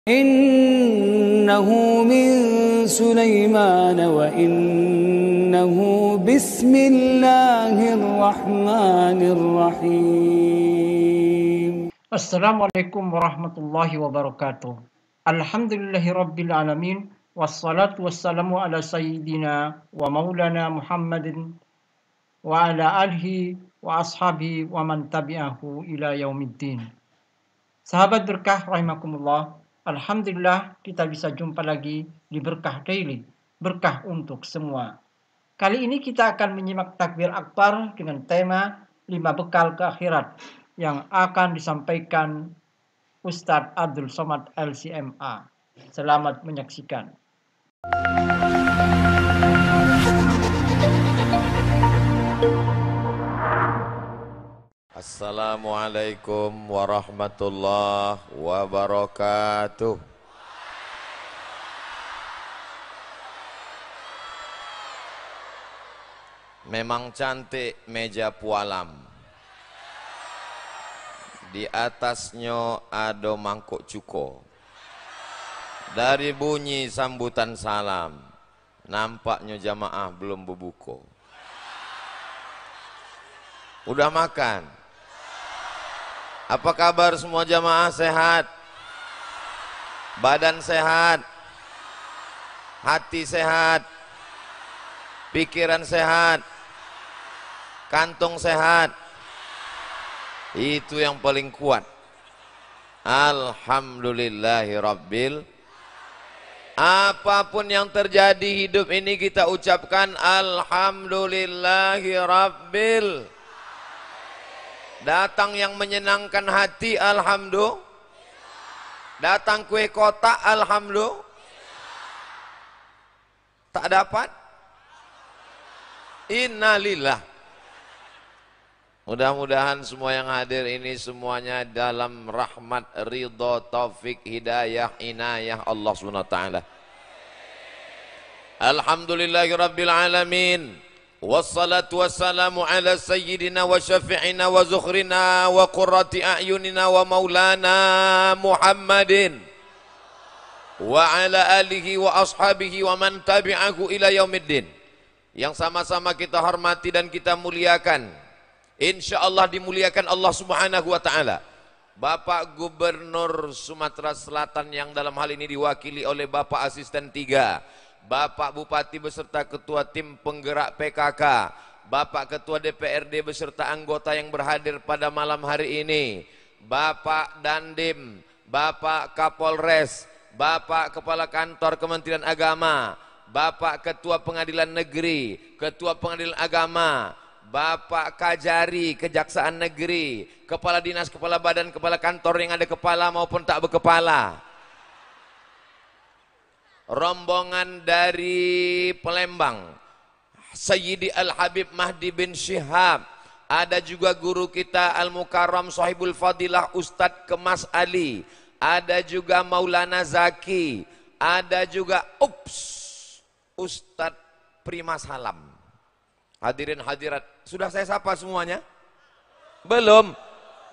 إنه من سليمان وإنه بسم الله الرحمن الرحيم. Assalamualaikum warahmatullahi wabarakatuh. Alhamdulillahi rabbil alamin. Wassalatu wassalamu ala sayyidina wa maulana Muhammadin wa ala alihi wa ashabihi wa man tabi'ahu ila yaumiddin. Sahabat berkah rahimakumullah. Alhamdulillah kita bisa jumpa lagi di Berkah Daily, berkah untuk semua. Kali ini kita akan menyimak takbir akbar dengan tema 5 bekal ke akhirat yang akan disampaikan Ustadz Abdul Somad LCMA. Selamat menyaksikan. Assalamualaikum warahmatullahi wabarakatuh. Memang cantik meja pualam. Di atasnya ada mangkuk cuko. Dari bunyi sambutan salam, nampaknya jamaah belum berbuka. Udah makan? Apa kabar semua jamaah? Sehat? Badan sehat? Hati sehat? Pikiran sehat? Kantong sehat? Itu yang paling kuat. Alhamdulillahi rabbil. Apapun yang terjadi hidup ini kita ucapkan alhamdulillahi rabbil. Datang yang menyenangkan hati, alhamdulillah. Datang kue kotak, alhamdulillah. Tak dapat, innalillah. Mudah-mudahan semua yang hadir ini semuanya dalam rahmat, ridha, taufik, hidayah, inayah Allah SWT. Alhamdulillahi rabbil alamin. Wassalatu wassalamu ala sayyidina wa syafi'ina wa zukhrina wa qurrati a'yunina wa maulana Muhammadin wa ala alihi wa ashabihi wa man tabi'ahu ila yaumiddin. Yang sama-sama kita hormati dan kita muliakan, insyaallah dimuliakan Allah Subhanahu wa taala, Bapak Gubernur Sumatera Selatan yang dalam hal ini diwakili oleh Bapak Asisten 3, Bapak Bupati beserta Ketua Tim Penggerak PKK, Bapak Ketua DPRD beserta anggota yang berhadir pada malam hari ini, Bapak Dandim, Bapak Kapolres, Bapak Kepala Kantor Kementerian Agama, Bapak Ketua Pengadilan Negeri, Ketua Pengadilan Agama, Bapak Kajari Kejaksaan Negeri, Kepala Dinas, Kepala Badan, Kepala Kantor yang ada kepala maupun tak berkepala, rombongan dari Palembang, Sayyidi Al-Habib Mahdi bin Syihab, ada juga guru kita Al-Mukarram Sahibul Fadilah Ustadz Kemas Ali, ada juga Maulana Zaki, ada juga Ustadz Prima Salam. Hadirin hadirat, sudah saya sapa semuanya? Belum?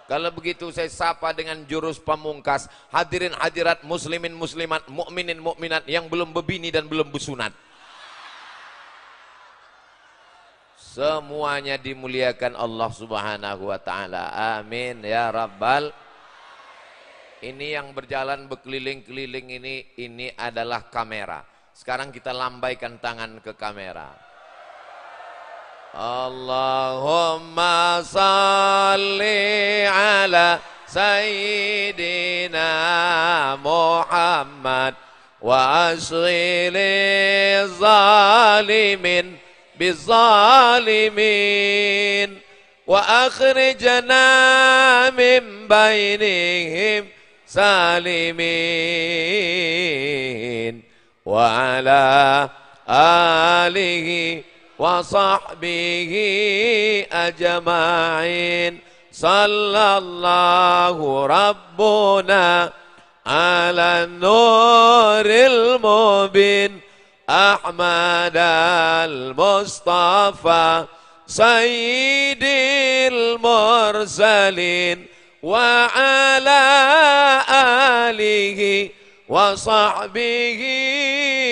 Kalau begitu saya sapa dengan jurus pamungkas. Hadirin hadirat, muslimin muslimat, mukminin mukminat yang belum berbini dan belum bersunat. Semuanya dimuliakan Allah Subhanahu wa taala. Amin ya rabbal. Ini yang berjalan berkeliling-keliling ini adalah kamera. Sekarang kita lambaikan tangan ke kamera. Allahumma salli ala Sayyidina Muhammad wa asghili zalimin bizzalimin wa akhrijna min bainihim salimin wa ala alihi wa sahbihi ajma'in. Sallallahu rabbuna ala nuril mubin Ahmad al-Mustafa sayyidil mursalin wa ala alihi wa sahbihi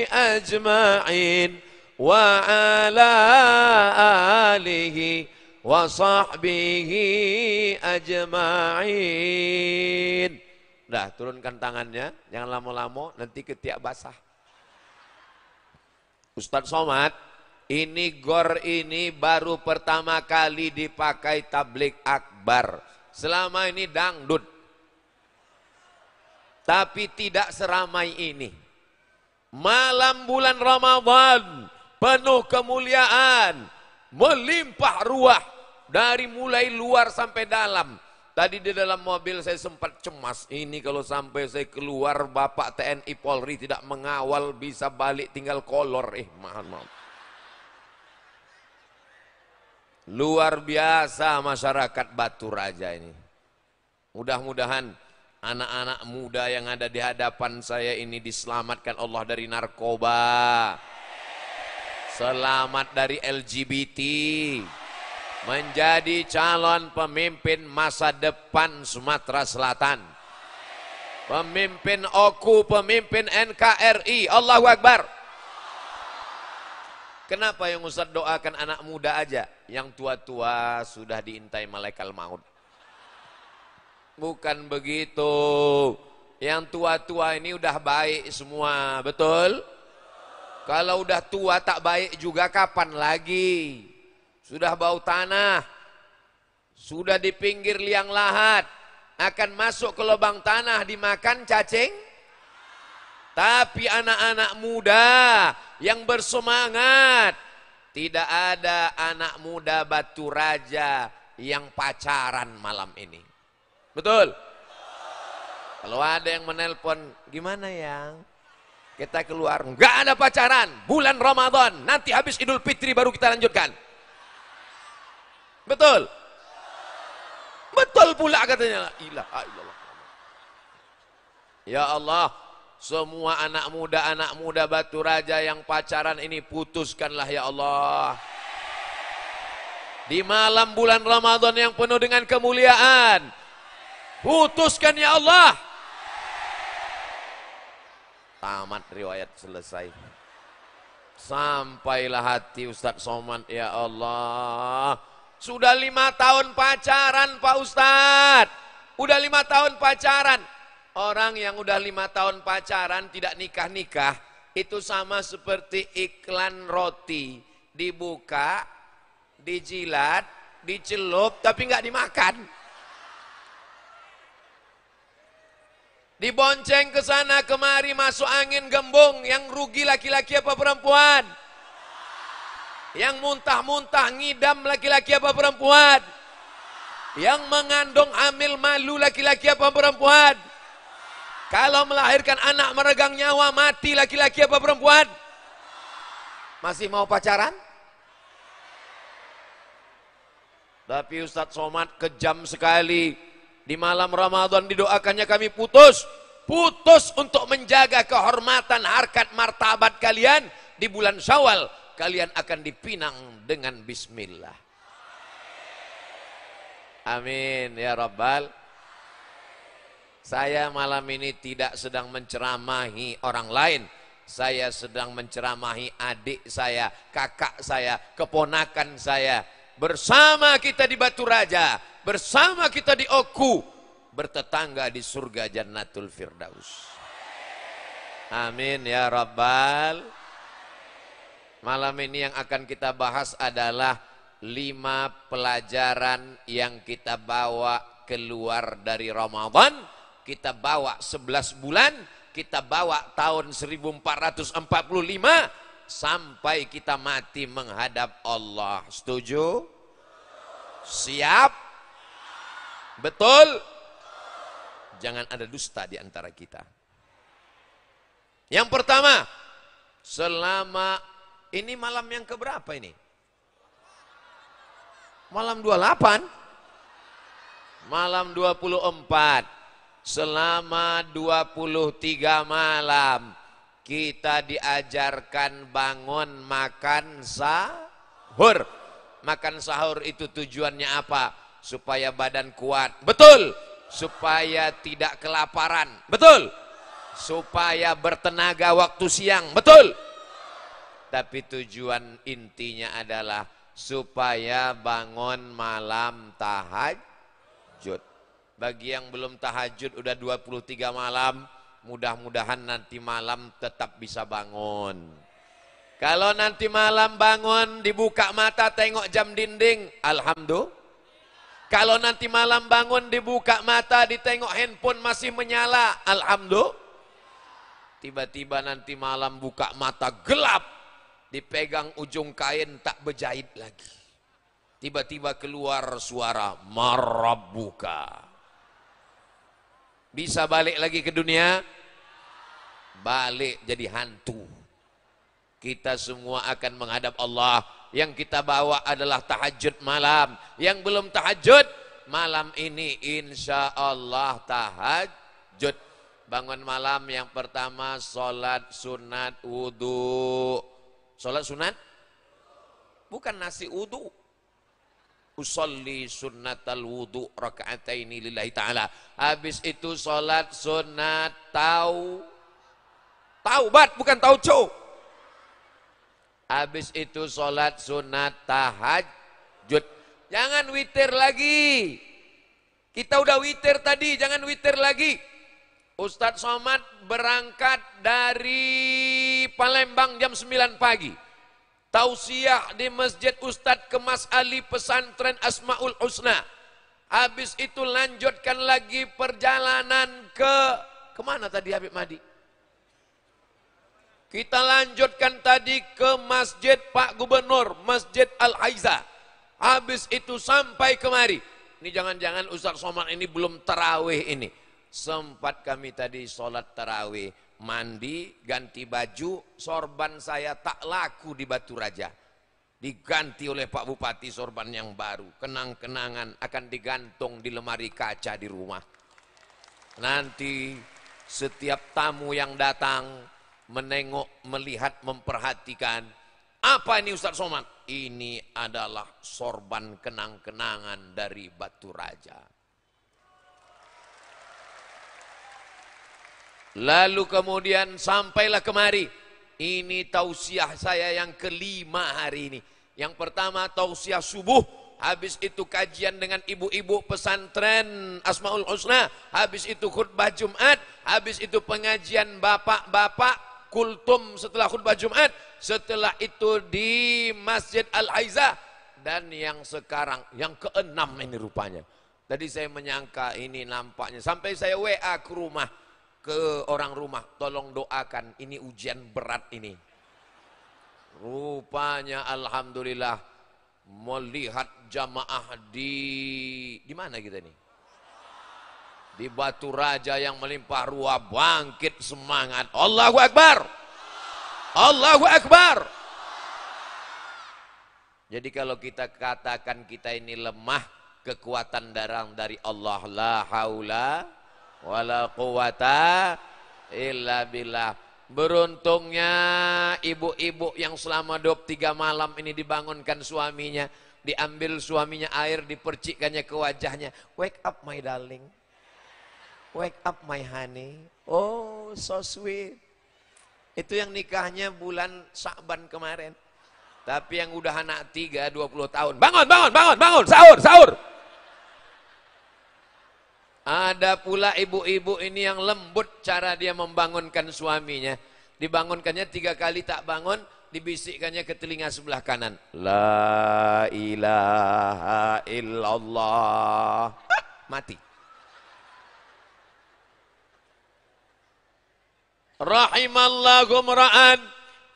ajma'in wa ala alihi wa sahbihi ajma'in. Udah, turunkan tangannya, jangan lama-lama nanti ketiak basah. Ustadz Somad, ini gor ini baru pertama kali dipakai tablik akbar. Selama ini dangdut. Tapi tidak seramai ini. Malam bulan Ramadan, penuh kemuliaan, melimpah ruah dari mulai luar sampai dalam. Tadi di dalam mobil saya sempat cemas, ini kalau sampai saya keluar Bapak TNI Polri tidak mengawal, bisa balik tinggal kolor. Maaf. Luar biasa masyarakat Batu Raja ini. Mudah-mudahan anak-anak muda yang ada di hadapan saya ini diselamatkan Allah dari narkoba, selamat dari LGBT, menjadi calon pemimpin masa depan Sumatera Selatan, pemimpin OKU, pemimpin NKRI. Allahu Akbar. Kenapa yang Ustaz doakan anak muda aja? Yang tua-tua sudah diintai malaikat maut. Bukan begitu. Yang tua-tua ini udah baik semua, betul? Kalau udah tua tak baik juga kapan lagi? Sudah bau tanah, sudah di pinggir liang lahat, akan masuk ke lubang tanah dimakan cacing. Tapi anak-anak muda yang bersemangat, tidak ada anak muda Batu Raja yang pacaran malam ini. Betul? Kalau ada yang menelpon, gimana yang? Kita keluar, nggak ada pacaran, bulan Ramadan, nanti habis Idul Fitri baru kita lanjutkan. Betul? Betul pula katanya. La ilaha illallah. Ya Allah, semua anak muda Batu Raja yang pacaran ini putuskanlah ya Allah. Di malam bulan Ramadan yang penuh dengan kemuliaan, putuskan ya Allah. Tamat riwayat selesai. Sampailah hati Ustadz Somad, ya Allah. Sudah 5 tahun pacaran Pak Ustadz. Udah 5 tahun pacaran. Orang yang udah 5 tahun pacaran tidak nikah-nikah, itu sama seperti iklan roti. Dibuka, dijilat, dicelup, tapi nggak dimakan. Dibonceng ke sana kemari, masuk angin gembung. Yang rugi laki-laki apa perempuan? Yang muntah-muntah ngidam laki-laki apa perempuan? Yang mengandung hamil malu laki-laki apa perempuan? Kalau melahirkan anak meregang nyawa mati laki-laki apa perempuan? Masih mau pacaran? Tapi Ustadz Somad kejam sekali. Di malam Ramadan didoakannya kami putus. Putus untuk menjaga kehormatan harkat martabat kalian. Di bulan Syawal kalian akan dipinang dengan bismillah. Amin ya Rabbal. Saya malam ini tidak sedang menceramahi orang lain. Saya sedang menceramahi adik saya, kakak saya, keponakan saya. Bersama kita di Batu Raja, bersama kita di OKU, bertetangga di surga Jannatul Firdaus. Amin ya Rabbal. Malam ini yang akan kita bahas adalah 5 pelajaran yang kita bawa keluar dari Ramadan. Kita bawa 11 bulan, kita bawa tahun 1445 sampai kita mati menghadap Allah. Setuju? Siap? Betul? Jangan ada dusta di antara kita. Yang pertama, selama ini malam yang keberapa ini? Malam 28? Malam 24. Selama 23 malam kita diajarkan bangun makan sahur. Makan sahur itu tujuannya apa? Supaya badan kuat. Betul. Supaya tidak kelaparan. Betul. supaya bertenaga waktu siang, betul. Tapi tujuan intinya adalah supaya bangun malam tahajud. Bagi yang belum tahajud udah 23 malam, mudah-mudahan nanti malam tetap bisa bangun. Kalau nanti malam bangun, dibuka mata tengok jam dinding, alhamdulillah. Kalau nanti malam bangun, dibuka mata ditengok handphone masih menyala, alhamdulillah. Tiba-tiba nanti malam buka mata gelap, dipegang ujung kain tak berjahit lagi. Tiba-tiba keluar suara marabbuka. Bisa balik lagi ke dunia? Balik jadi hantu. Kita semua akan menghadap Allah. Yang kita bawa adalah tahajud malam. Yang belum tahajud, malam ini insya Allah tahajud. Bangun malam yang pertama sholat sunat wudhu. Sholat sunat? Bukan nasi wudhu. Usolli sunnatal wudhu raka'ataini lillahi ta'ala. Habis itu sholat sunat taubat, bukan tauco. Habis itu sholat sunat tahajud. Jangan witir lagi. Kita udah witir tadi, jangan witir lagi. Ustadz Somad berangkat dari Palembang jam 9 pagi. Tausiah di Masjid Ustadz Kemas Ali Pesantren Asmaul Husna. Habis itu lanjutkan lagi perjalanan kemana tadi Habib Mahdi? Kita lanjutkan tadi ke Masjid Pak Gubernur, Masjid Al-Haiza. Habis itu sampai kemari. Ini jangan-jangan Ustaz Somad ini belum tarawih ini. Sempat kami tadi sholat tarawih, mandi, ganti baju, sorban saya tak laku di Batu Raja. Diganti oleh Pak Bupati sorban yang baru. Kenang-kenangan akan digantung di lemari kaca di rumah. Nanti setiap tamu yang datang, menengok, melihat, memperhatikan. Apa ini Ustaz Somad? Ini adalah sorban kenang-kenangan dari Batu Raja. Lalu kemudian sampailah kemari. Ini tausiah saya yang kelima hari ini. Yang pertama tausiah subuh. Habis itu kajian dengan ibu-ibu pesantren Asmaul Husna. Habis itu khutbah Jumat. Habis itu pengajian bapak-bapak kultum setelah khutbah Jumat. Setelah itu di Masjid Al-Haiza. Dan yang sekarang, yang keenam ini rupanya. Tadi saya menyangka ini nampaknya. Sampai saya WA ke rumah, ke orang rumah, tolong doakan, ini ujian berat ini. Rupanya alhamdulillah melihat jamaah di mana kita nih? Di Batu Raja yang melimpah ruah, bangkit semangat. Allahu Akbar. Allahu Akbar. Jadi kalau kita katakan kita ini lemah, kekuatan dari Allah. La haula wala quwata illa billah. Beruntungnya ibu-ibu yang selama 23 malam ini dibangunkan suaminya, diambil suaminya air, dipercikkannya ke wajahnya. Wake up my darling, wake up my honey. Oh so sweet. Itu yang nikahnya bulan Sya'ban kemarin. Tapi yang udah anak 3, 20 tahun, bangun, bangun, bangun, bangun, sahur, sahur. Ada pula ibu-ibu ini yang lembut cara dia membangunkan suaminya. Dibangunkannya 3 kali tak bangun, dibisikkannya ke telinga sebelah kanan. La ilaha illallah. Mati. Rahimallahu mra'an.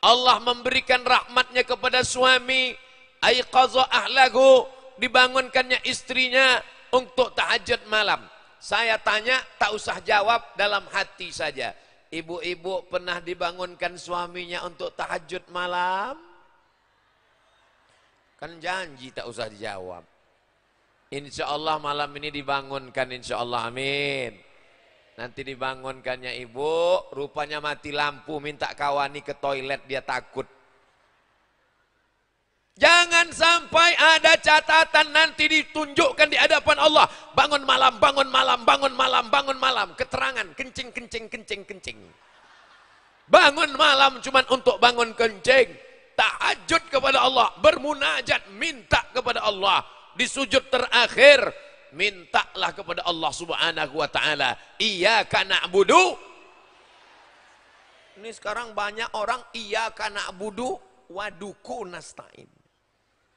Allah memberikan rahmatnya kepada suami. Aiqaza ahlahu. Dibangunkannya istrinya untuk tahajud malam. Saya tanya, tak usah jawab, dalam hati saja. Ibu-ibu pernah dibangunkan suaminya untuk tahajud malam? Kan janji tak usah dijawab. Insya Allah malam ini dibangunkan, insya Allah, amin. Nanti dibangunkannya ibu, rupanya mati lampu, minta kawani ke toilet, dia takut. Jangan sampai ada catatan nanti ditunjukkan di hadapan Allah. Bangun malam, bangun malam, bangun malam, bangun malam. Keterangan, kencing, kencing, kencing, kencing. Bangun malam cuma untuk bangun kencing. Tahajud kepada Allah. Bermunajat, minta kepada Allah. Di sujud terakhir, mintalah kepada Allah subhanahu wa ta'ala. Iyyaka na'budu. Ini sekarang banyak orang iyyaka na'budu wa duku nasta'in.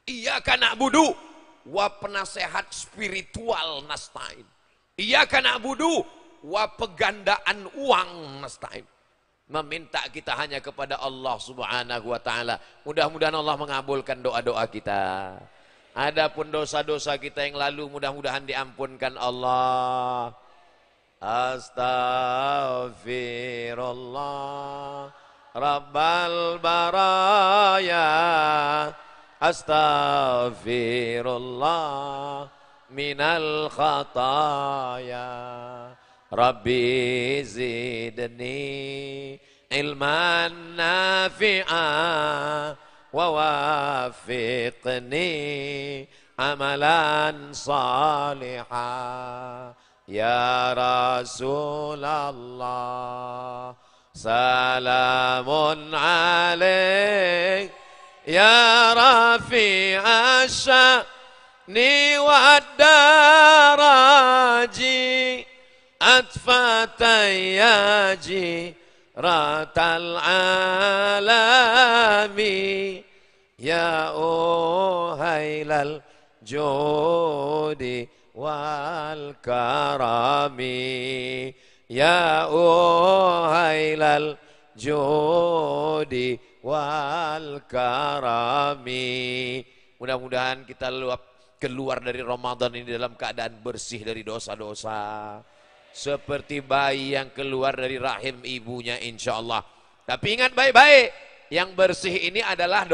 Iyyaka na'budu wa penasehat spiritual nasta'in. Iyyaka na'budu wa pegandaan uang nasta'in. Meminta kita hanya kepada Allah subhanahu wa ta'ala. Mudah-mudahan Allah mengabulkan doa-doa kita. Adapun dosa-dosa kita yang lalu mudah-mudahan diampunkan Allah. Astaghfirullah Rabbal baraya. Astaghfirullah minal khataya. Rabbi zidni ilman nafi'a wa wafiqni amalan salihah. Ya Rasulullah salamun alaik ya rafi'a sya'ni wa daraji atfatayyaji ratal alami ya uhailal judi wal karami ya uhailal judi wal karami. Mudah-mudahan kita keluar dari Ramadan ini dalam keadaan bersih dari dosa-dosa. Seperti bayi yang keluar dari rahim ibunya insya Allah. Tapi ingat baik-baik, yang bersih ini adalah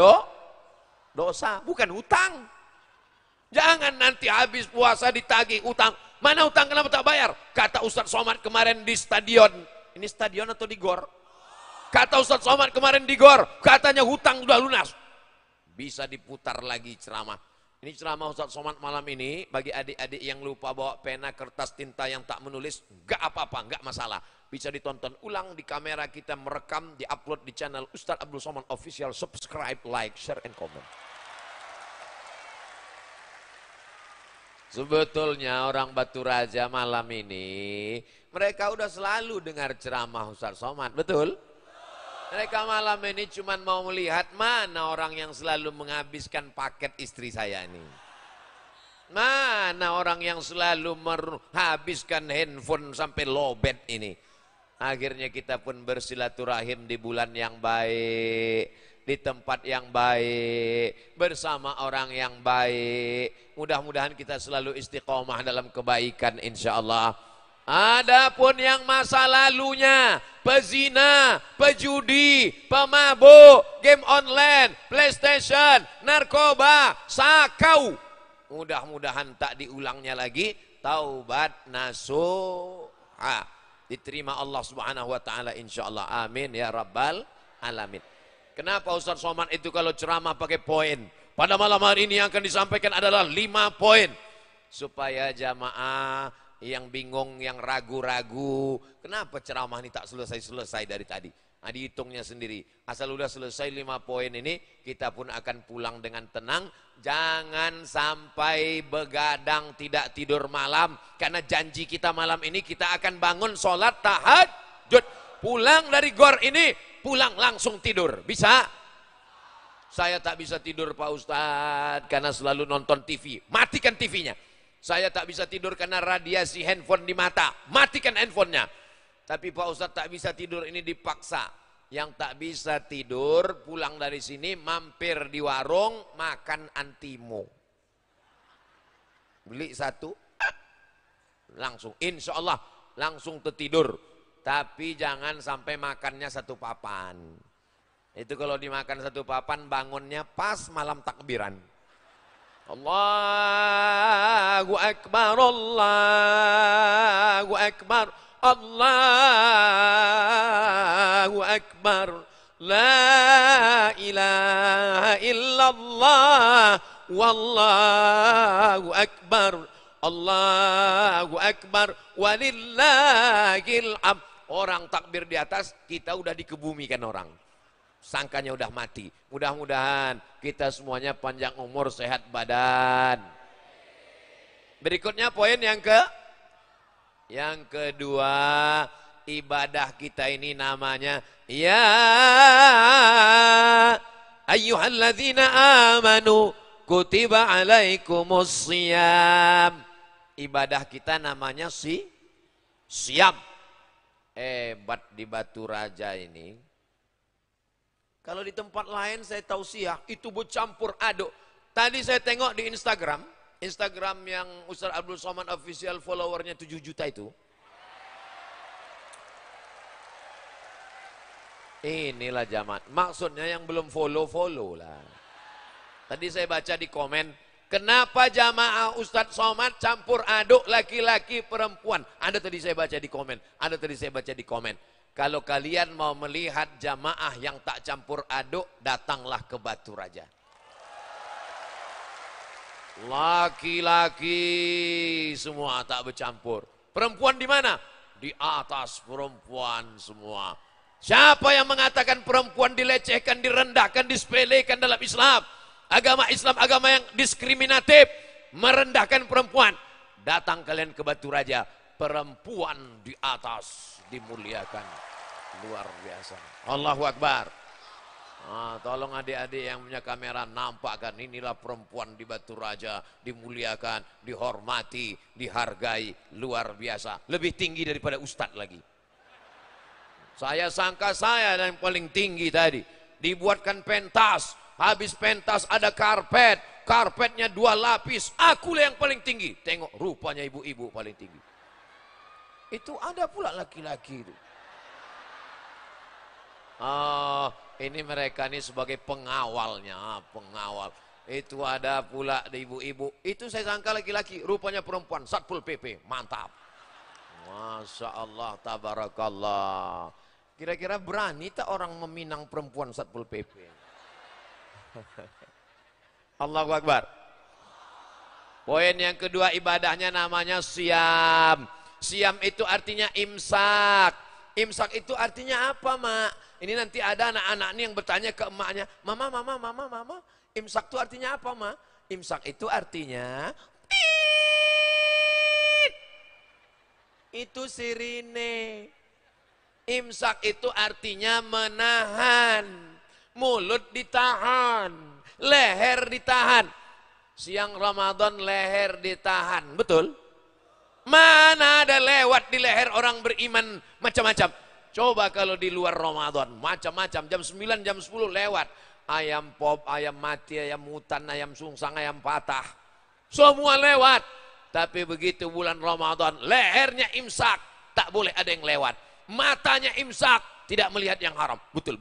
dosa, bukan hutang. Jangan nanti habis puasa ditagih utang. Mana utang, kenapa tak bayar? Kata Ustadz Somad kemarin di stadion. Ini stadion atau di gor? Kata Ustadz Somad kemarin di gor, katanya hutang sudah lunas. Bisa diputar lagi ceramah. Ini ceramah Ustadz Somad malam ini, bagi adik-adik yang lupa bawa pena, kertas, tinta yang tak menulis, enggak apa-apa, enggak masalah. Bisa ditonton ulang di kamera kita, merekam, diupload di channel Ustadz Abdul Somad Official. Subscribe, like, share, and comment. Sebetulnya orang Batu Raja malam ini, mereka udah selalu dengar ceramah Ustadz Somad, betul? Mereka malam ini cuma mau melihat mana orang yang selalu menghabiskan paket istri saya ini. Mana orang yang selalu menghabiskan handphone sampai lowbat ini. Akhirnya kita pun bersilaturahim di bulan yang baik, di tempat yang baik, bersama orang yang baik. Mudah-mudahan kita selalu istiqomah dalam kebaikan insya Allah. Adapun yang masa lalunya, pezina, pejudi, pemabuk, game online, PlayStation, narkoba, sakau. Mudah-mudahan tak diulangnya lagi. Taubat nasuha. Diterima Allah subhanahu wa ta'ala insya Allah. Amin ya rabbal alamin. Kenapa Ustadz Somad itu kalau ceramah pakai poin? Pada malam hari ini yang akan disampaikan adalah 5 poin. Supaya jamaah yang bingung, yang ragu-ragu, kenapa ceramah ini tak selesai-selesai dari tadi? Nah, dihitungnya sendiri. Asal udah selesai 5 poin ini, kita pun akan pulang dengan tenang. Jangan sampai begadang tidak tidur malam. Karena janji kita malam ini kita akan bangun sholat tahajud. Pulang dari gor ini, pulang langsung tidur. Bisa? Saya tak bisa tidur Pak Ustadz karena selalu nonton TV. Matikan TV-nya. Saya tak bisa tidur karena radiasi handphone di mata. Matikan handphonenya. Tapi Pak Ustadz tak bisa tidur ini dipaksa. Yang tak bisa tidur pulang dari sini mampir di warung makan antimo. Beli 1 langsung insya Allah langsung tertidur. Tapi jangan sampai makannya 1 papan. Itu kalau dimakan 1 papan bangunnya pas malam takbiran. Allahu Akbar, Allahu Akbar, Allahu Akbar, La ilaha illallah wallahu akbar. Allahu akbar walillahil hamd. Orang takbir di atas, kita udah dikebumikan orang. Sangkanya udah mati. Mudah-mudahan kita semuanya panjang umur, sehat badan. Berikutnya poin yang kedua, ibadah kita ini namanya ya ayyuhalladzina amanu kutiba alaikumusiyam. Ibadah kita namanya siam. Hebat di Batu Raja ini. Kalau di tempat lain saya tausiah itu bercampur aduk. Tadi saya tengok di Instagram yang Ustaz Abdul Somad official followernya 7 juta itu. Inilah jamaah. Maksudnya yang belum follow lah. Tadi saya baca di komen, kenapa jamaah Ustadz Somad campur aduk laki-laki perempuan? Ada tadi saya baca di komen. Kalau kalian mau melihat jamaah yang tak campur aduk, datanglah ke Batu Raja. Laki-laki semua tak bercampur. Perempuan di mana? Di atas perempuan semua. Siapa yang mengatakan perempuan dilecehkan, direndahkan, disepelekan dalam Islam? Agama Islam agama yang diskriminatif, merendahkan perempuan. Datang kalian ke Batu Raja, perempuan di atas dimuliakan. Luar biasa. Allahu Akbar. Tolong adik-adik yang punya kamera nampakkan, inilah perempuan di Batu Raja, dimuliakan, dihormati, dihargai, luar biasa. Lebih tinggi daripada ustadz lagi. Saya sangka saya yang paling tinggi tadi. Dibuatkan pentas, habis pentas ada karpet, karpetnya 2 lapis, akulah yang paling tinggi. Tengok rupanya ibu-ibu paling tinggi. Itu ada pula laki-laki itu. Ini mereka nih sebagai pengawalnya, pengawal. Itu ada pula ibu-ibu. Itu saya sangka laki-laki, rupanya perempuan, Satpol PP, mantap. Masya Allah, tabarakallah. Kira-kira berani tak orang meminang perempuan Satpol PP? Allahu Akbar. Poin yang kedua, ibadahnya namanya siam. Siam itu artinya imsak. Imsak itu artinya apa, Mak? Ini nanti ada anak-anak nih yang bertanya ke emaknya, Mama, imsak itu artinya apa, Ma? Imsak itu artinya itu sirine. Imsak itu artinya menahan, mulut ditahan, leher ditahan. Siang Ramadan leher ditahan, betul? Mana ada lewat di leher orang beriman macam-macam. Coba kalau di luar Ramadan, macam-macam, jam 9, jam 10 lewat. Ayam pop, ayam mati, ayam hutan, ayam sungsang, ayam patah. Semua lewat. Tapi begitu bulan Ramadan, lehernya imsak, tak boleh ada yang lewat. Matanya imsak, tidak melihat yang haram. Betul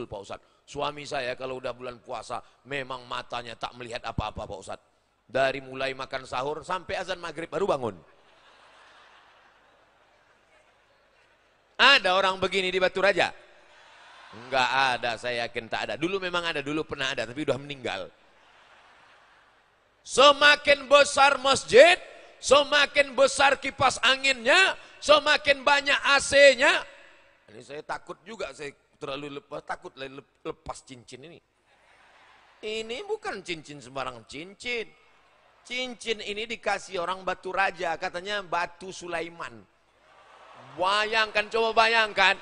Pak Ustadz. Suami saya kalau udah bulan puasa, memang matanya tak melihat apa-apa Pak Ustadz. Dari mulai makan sahur sampai azan maghrib baru bangun. Ada orang begini di Batu Raja? Enggak ada, saya yakin tak ada. Dulu memang ada, dulu pernah ada, tapi udah meninggal. Semakin besar masjid, semakin besar kipas anginnya, semakin banyak AC-nya. Ini saya takut juga, saya terlalu takut lepas cincin ini. Ini bukan cincin sembarang cincin. Cincin ini dikasih orang Batu Raja, katanya Batu Sulaiman. Bayangkan, coba bayangkan.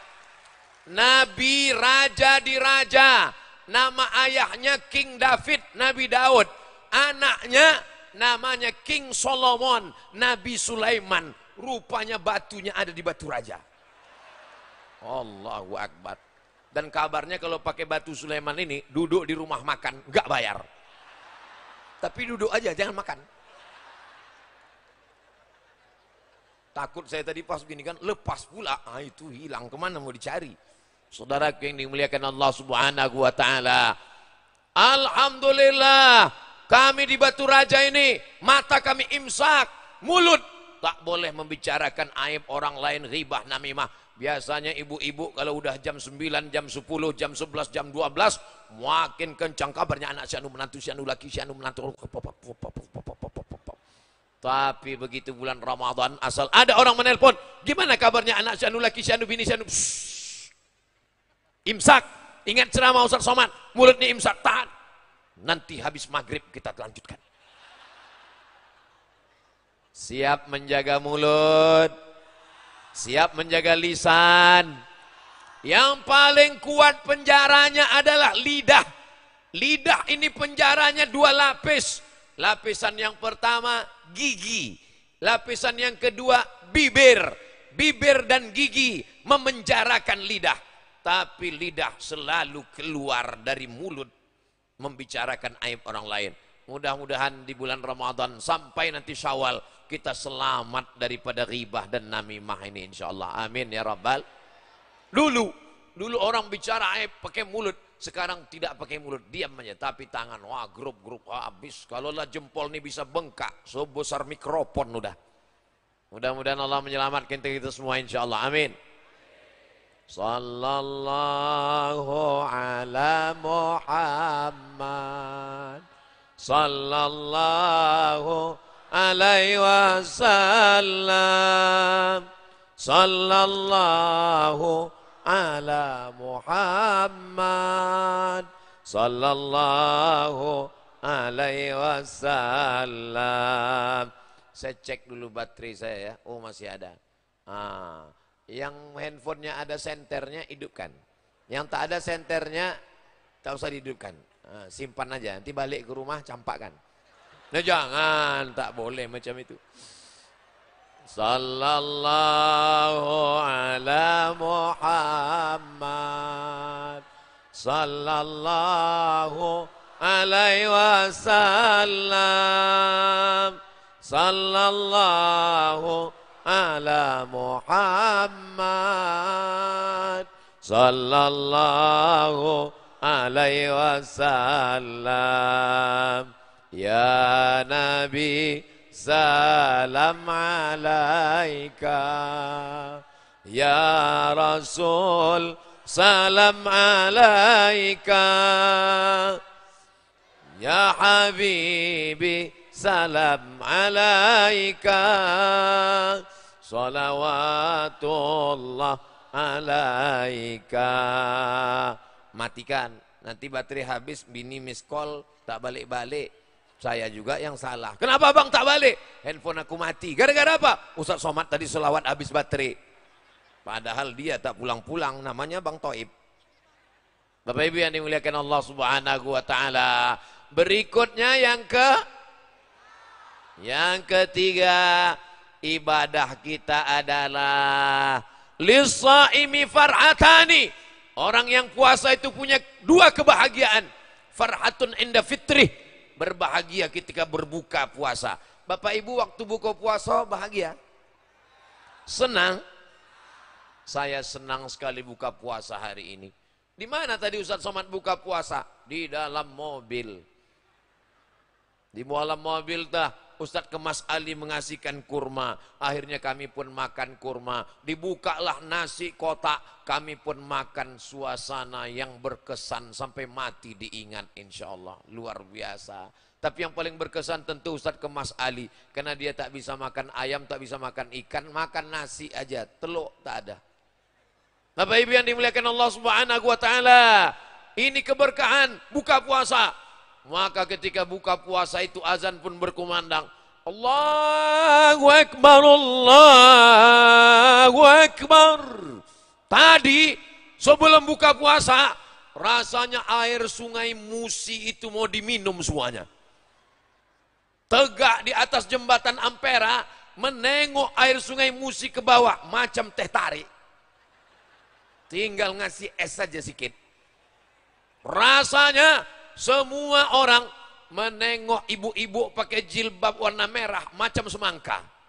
Nabi raja di raja. Nama ayahnya King David, Nabi Daud. Anaknya namanya King Solomon, Nabi Sulaiman. Rupanya batunya ada di Batu Raja. Allahu Akbar. Dan kabarnya kalau pakai Batu Sulaiman ini, duduk di rumah makan, nggak bayar. Tapi duduk aja, jangan makan. Takut saya tadi pas begini kan, lepas pula. Itu hilang, kemana mau dicari? Saudaraku yang dimuliakan Allah Subhanahu wa ta'ala. Alhamdulillah, kami di Batu Raja ini, mata kami imsak, mulut tak boleh membicarakan aib orang lain, ghibah, namimah. Biasanya ibu-ibu kalau udah jam 9, jam 10, jam 11, jam 12 makin kencang kabarnya anak si anu menantu, si anu laki, si anu menantu. Tapi begitu bulan Ramadan asal ada orang menelpon, gimana kabarnya anak si anu laki, si anu bini, si anu. Imsak, ingat ceramah Ustaz Somad, mulutnya imsak, tahan. Nanti habis maghrib kita lanjutkan. Siap menjaga mulut, siap menjaga lisan. Yang paling kuat penjaranya adalah lidah. Lidah ini penjaranya 2 lapis. Lapisan yang pertama gigi, lapisan yang kedua bibir. Bibir dan gigi memenjarakan lidah. Tapi lidah selalu keluar dari mulut membicarakan aib orang lain. Mudah-mudahan di bulan Ramadan sampai nanti Syawal kita selamat daripada ghibah dan namimah ini insyaallah. Amin ya rabbal. Dulu orang bicara aib pakai mulut, sekarang tidak pakai mulut, diam aja, tapi tangan wah grup habis. Kalau lah jempol nih bisa bengkak sebesar mikrofon udah. Mudah-mudahan Allah menyelamatkan kita semua insyaallah. Amin. Sallallahu ala Muhammad sallallahu alaihi wasallam sallallahu ala Muhammad sallallahu alaihi wasallam. Saya cek dulu baterai saya ya. Oh masih ada. Yang handphonenya ada senternya hidupkan. Yang tak ada senternya tak usah dihidupkan. Simpan aja, nanti balik ke rumah campakkan. Nah jangan, tak boleh macam itu. Sallallahu ala Muhammad sallallahu alaihi wasallam sallallahu ala Muhammad sallallahu alaihi wasallam. Ya Nabi salam alaika, ya Rasul salam alaika, ya Habibi salam alaika, salawatullah alaika. Matikan, nanti baterai habis, bini miss call tak balik-balik. Saya juga yang salah. Kenapa bang tak balik? Handphone aku mati. Gara-gara apa? Ustaz Somad tadi selawat habis baterai. Padahal dia tak pulang-pulang, namanya Bang Toib. Bapak Ibu yang dimuliakan Allah Subhanahu wa taala. Berikutnya yang ketiga, ibadah kita adalah lis-shaimi farhatani. Orang yang puasa itu punya 2 kebahagiaan. Farhatun inda fitrih, berbahagia ketika berbuka puasa. Bapak Ibu waktu buka puasa bahagia? Senang? Saya senang sekali buka puasa hari ini. Di mana tadi Ustaz Somad buka puasa? Di dalam mobil. Di dalam mobil Ustaz Kemas Ali mengasihkan kurma. Akhirnya kami pun makan kurma. Dibukalah nasi kotak. Kami pun makan, suasana yang berkesan sampai mati diingat insya Allah. Luar biasa. Tapi yang paling berkesan tentu Ustaz Kemas Ali. Karena dia tak bisa makan ayam, tak bisa makan ikan. Makan nasi aja, telur tak ada. Bapak Ibu yang dimuliakan Allah Subhanahu wa taala. Ini keberkahan buka puasa. Maka ketika buka puasa itu azan pun berkumandang. Allahu Akbar, Allahu Akbar. Tadi sebelum buka puasa rasanya air sungai Musi itu mau diminum semuanya. Tegak di atas jembatan Ampera menengok air sungai Musi ke bawah macam teh tarik. Tinggal ngasih es saja sedikit. Rasanya semua orang menengok ibu-ibu pakai jilbab warna merah macam semangka.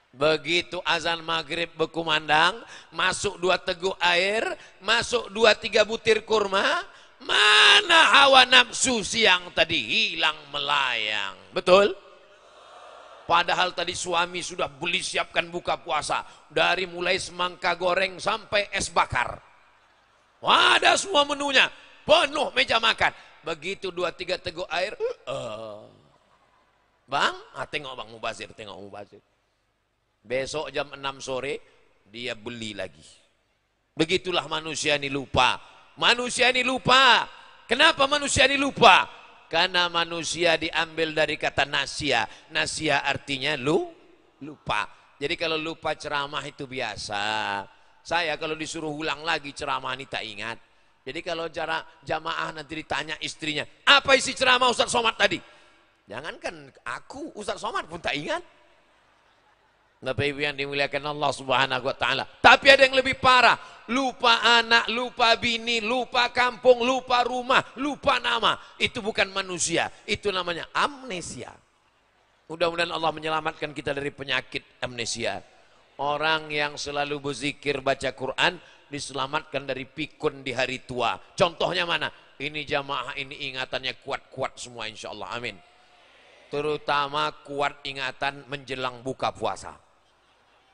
Begitu azan maghrib berkumandang, masuk 2 teguk air, masuk 2-3 butir kurma, mana hawa nafsu siang tadi hilang melayang. Betul? Padahal tadi suami sudah beli siapkan buka puasa. Dari mulai semangka goreng sampai es bakar. Ada semua menunya. Penuh meja makan. Begitu 2-3 teguk air. Bang, tengok Bang Mubazir, tengok Mubazir. Besok jam 6 sore, dia beli lagi. Begitulah manusia ini lupa. Manusia ini lupa. Kenapa manusia ini lupa? Karena manusia diambil dari kata nasia. Nasia artinya lupa. Jadi kalau lupa ceramah itu biasa. Saya kalau disuruh ulang lagi ceramah ini tak ingat. Jadi kalau jamaah nanti ditanya istrinya, apa isi ceramah Ustaz Somad tadi? Jangankan aku, Ustaz Somad pun tak ingat. Bapak Ibu yang dimuliakan Allah Subhanahu wa taala. Tapi ada yang lebih parah, lupa anak, lupa bini, lupa kampung, lupa rumah, lupa nama. Itu bukan manusia, itu namanya amnesia. Mudah-mudahan Allah menyelamatkan kita dari penyakit amnesia. Orang yang selalu berzikir baca Quran diselamatkan dari pikun di hari tua. Contohnya mana? Ini jamaah ini ingatannya kuat-kuat semua insyaallah. Amin. Terutama kuat ingatan menjelang buka puasa.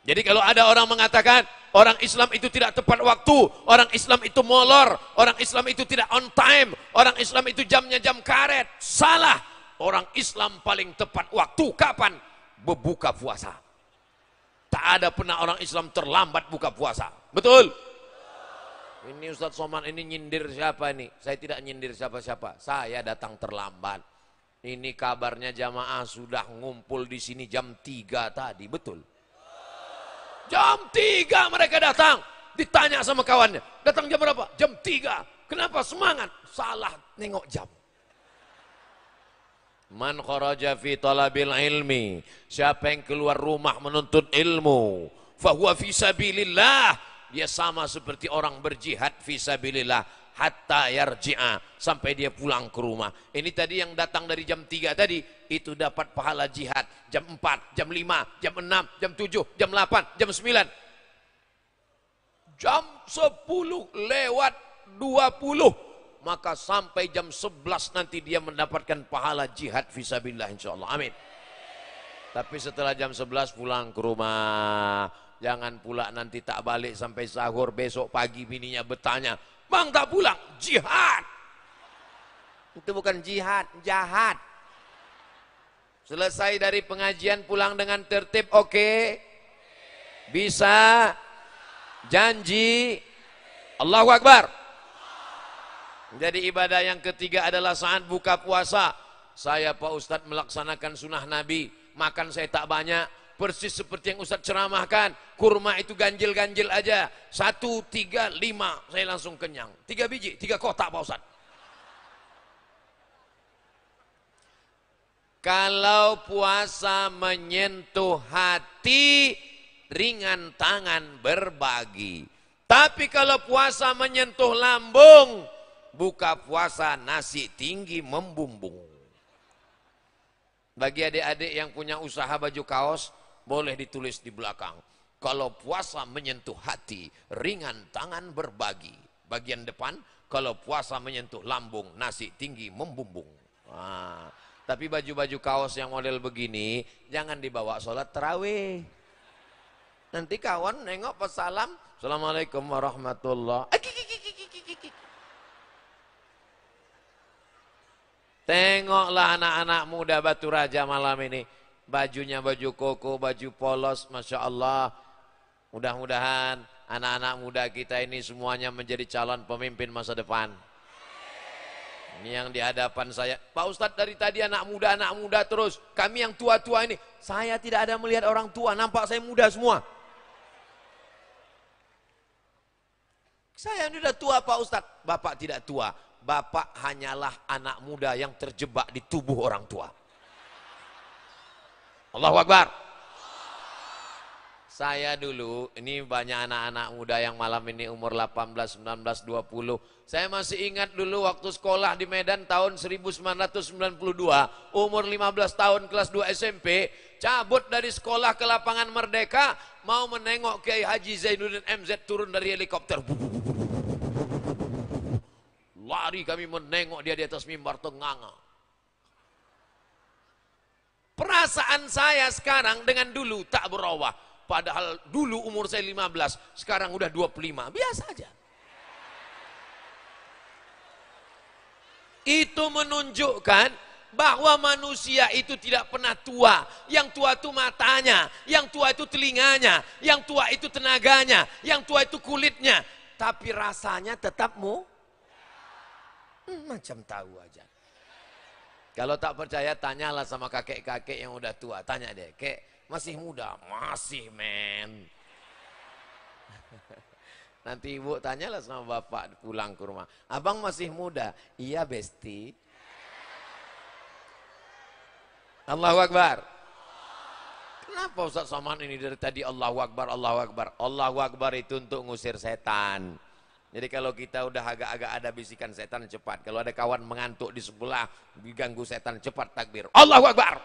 Jadi kalau ada orang mengatakan orang Islam itu tidak tepat waktu, orang Islam itu molor, orang Islam itu tidak on time, orang Islam itu jamnya jam karet, salah. Orang Islam paling tepat waktu kapan? Berbuka puasa. Tak ada pernah orang Islam terlambat buka puasa. Betul? Ini Ustaz Somad ini nyindir siapa ini? Saya tidak nyindir siapa-siapa. Saya datang terlambat. Ini kabarnya jamaah sudah ngumpul di sini jam 3 tadi, betul? Jam 3 mereka datang. Ditanya sama kawannya, datang jam berapa? Jam 3. Kenapa semangat? Salah nengok jam. Man kharaja fi talabil ilmi. Siapa yang keluar rumah menuntut ilmu, fahuwa fi sabilillah. Dia sama seperti orang berjihad fi sabilillah. Hatta yarji'a, sampai dia pulang ke rumah. Ini tadi yang datang dari jam 3 tadi, itu dapat pahala jihad. Jam 4, jam 5, jam 6, jam 7, jam 8, jam 9. Jam 10 lewat 20. Maka sampai jam 11 nanti dia mendapatkan pahala jihad fisabilillah insyaallah. Amin. Tapi setelah jam 11 pulang ke rumah. Jangan pula nanti tak balik sampai sahur, besok pagi bininya bertanya, Bang tak pulang, jihad. Itu bukan jihad, jahat. Selesai dari pengajian pulang dengan tertib, oke? Bisa? Janji? Allahu Akbar. Jadi ibadah yang ketiga adalah saat buka puasa. Saya Pak Ustadz melaksanakan sunnah Nabi. Makan saya tak banyak. Persis seperti yang Ustadz ceramahkan. Kurma itu ganjil-ganjil aja. 1, 3, 5. Saya langsung kenyang. 3 biji, 3 kotak Pak Ustadz. Kalau puasa menyentuh hati, ringan tangan berbagi. Tapi kalau puasa menyentuh lambung, buka puasa nasi tinggi membumbung. Bagi adik-adik yang punya usaha baju kaos, boleh ditulis di belakang. Kalau puasa menyentuh hati, ringan tangan berbagi. Bagian depan, kalau puasa menyentuh lambung, nasi tinggi membumbung. Nah, tapi baju-baju kaos yang model begini, jangan dibawa sholat tarawih. Nanti kawan nengok pas salam, Assalamualaikum warahmatullahi wabarakatuh. Tengoklah anak-anak muda Batu Raja malam ini. Bajunya baju koko, baju polos, Masya Allah. Mudah-mudahan anak-anak muda kita ini semuanya menjadi calon pemimpin masa depan. Ini yang di hadapan saya. Pak Ustadz dari tadi anak muda terus. Kami yang tua-tua ini. Saya tidak ada melihat orang tua, nampak saya muda semua. Saya ini sudah tua Pak Ustadz. Bapak tidak tua. Bapak hanyalah anak muda yang terjebak di tubuh orang tua. Allahu Akbar. Saya dulu, ini banyak anak-anak muda yang malam ini umur 18, 19, 20. Saya masih ingat dulu waktu sekolah di Medan tahun 1992. Umur 15 tahun kelas 2 SMP. Cabut dari sekolah ke lapangan Merdeka. Mau menengok Kiai Haji Zainuddin MZ turun dari helikopter. Lari kami menengok dia di atas mimbar tenganga. Perasaan saya sekarang dengan dulu tak berubah. Padahal dulu umur saya 15, sekarang udah 25. Biasa aja. Itu menunjukkan bahwa manusia itu tidak pernah tua. Yang tua itu matanya, yang tua itu telinganya, yang tua itu tenaganya, yang tua itu kulitnya. Tapi rasanya tetap macam tahu aja. Kalau tak percaya tanyalah sama kakek-kakek yang udah tua. Tanya deh, kek masih muda? Masih men. Nanti ibu tanyalah sama bapak pulang ke rumah. Abang masih muda? Iya besti. Allahu Akbar. Kenapa Ustaz Somad ini dari tadi Allahu Akbar, Allahu Akbar. Allahu Akbar itu untuk ngusir setan. Jadi kalau kita udah agak-agak ada bisikan setan, cepat. Kalau ada kawan mengantuk di sebelah, diganggu setan, cepat takbir. Allahu Akbar.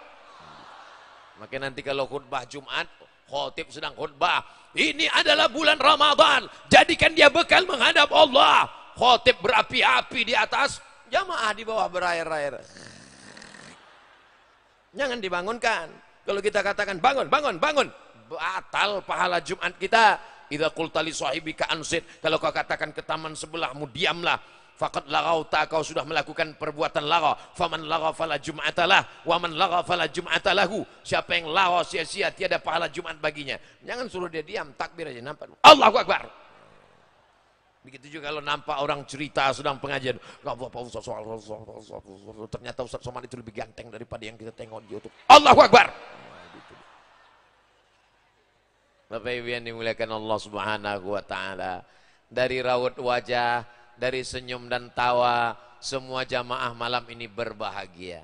Maka nanti kalau khutbah Jumat, khotib sedang khutbah. Ini adalah bulan Ramadan. Jadikan dia bekal menghadap Allah. Khotib berapi-api di atas, jamaah di bawah berair-air. Jangan dibangunkan. Kalau kita katakan bangun, bangun, bangun, batal pahala Jumat kita. Idza qulta li sahibika ansit, kalau kau katakan ke taman sebelahmu diamlah, faqad laghauta, kau sudah melakukan perbuatan lagha. Faman lagha fala jum'atalah wa man lagha fala jum'atalahu. Siapa yang lagha sia-sia, tiada pahala Jumat baginya. Jangan suruh dia diam, takbir aja, nampak. Allahu Akbar. Begitu juga kalau nampak orang cerita sedang pengajian, ternyata Ustaz Somad itu lebih ganteng daripada yang kita tengok di YouTube. Allahu Akbar. Bapak Ibu yang dimuliakan Allah Subhanahu wa Ta'ala, dari raut wajah, dari senyum dan tawa, semua jamaah malam ini berbahagia.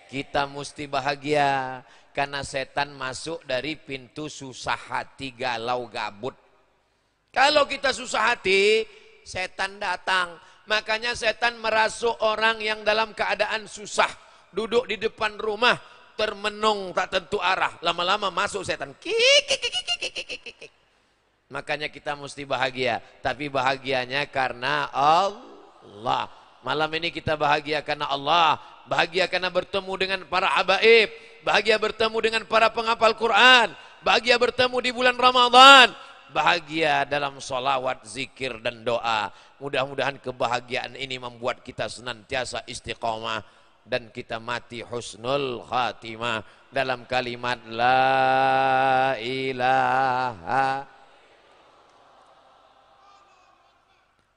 Kita mesti bahagia karena setan masuk dari pintu susah hati, galau, gabut. Kalau kita susah hati, setan datang. Makanya setan merasuk orang yang dalam keadaan susah, duduk di depan rumah, termenung tak tentu arah, lama-lama masuk setan. Makanya kita mesti bahagia, tapi bahagianya karena Allah. Malam ini kita bahagia karena Allah, bahagia karena bertemu dengan para habaib, bahagia bertemu dengan para penghafal Quran, bahagia bertemu di bulan Ramadan, bahagia dalam sholawat, zikir dan doa. Mudah-mudahan kebahagiaan ini membuat kita senantiasa istiqomah dan kita mati husnul khatimah dalam kalimat la ilaha.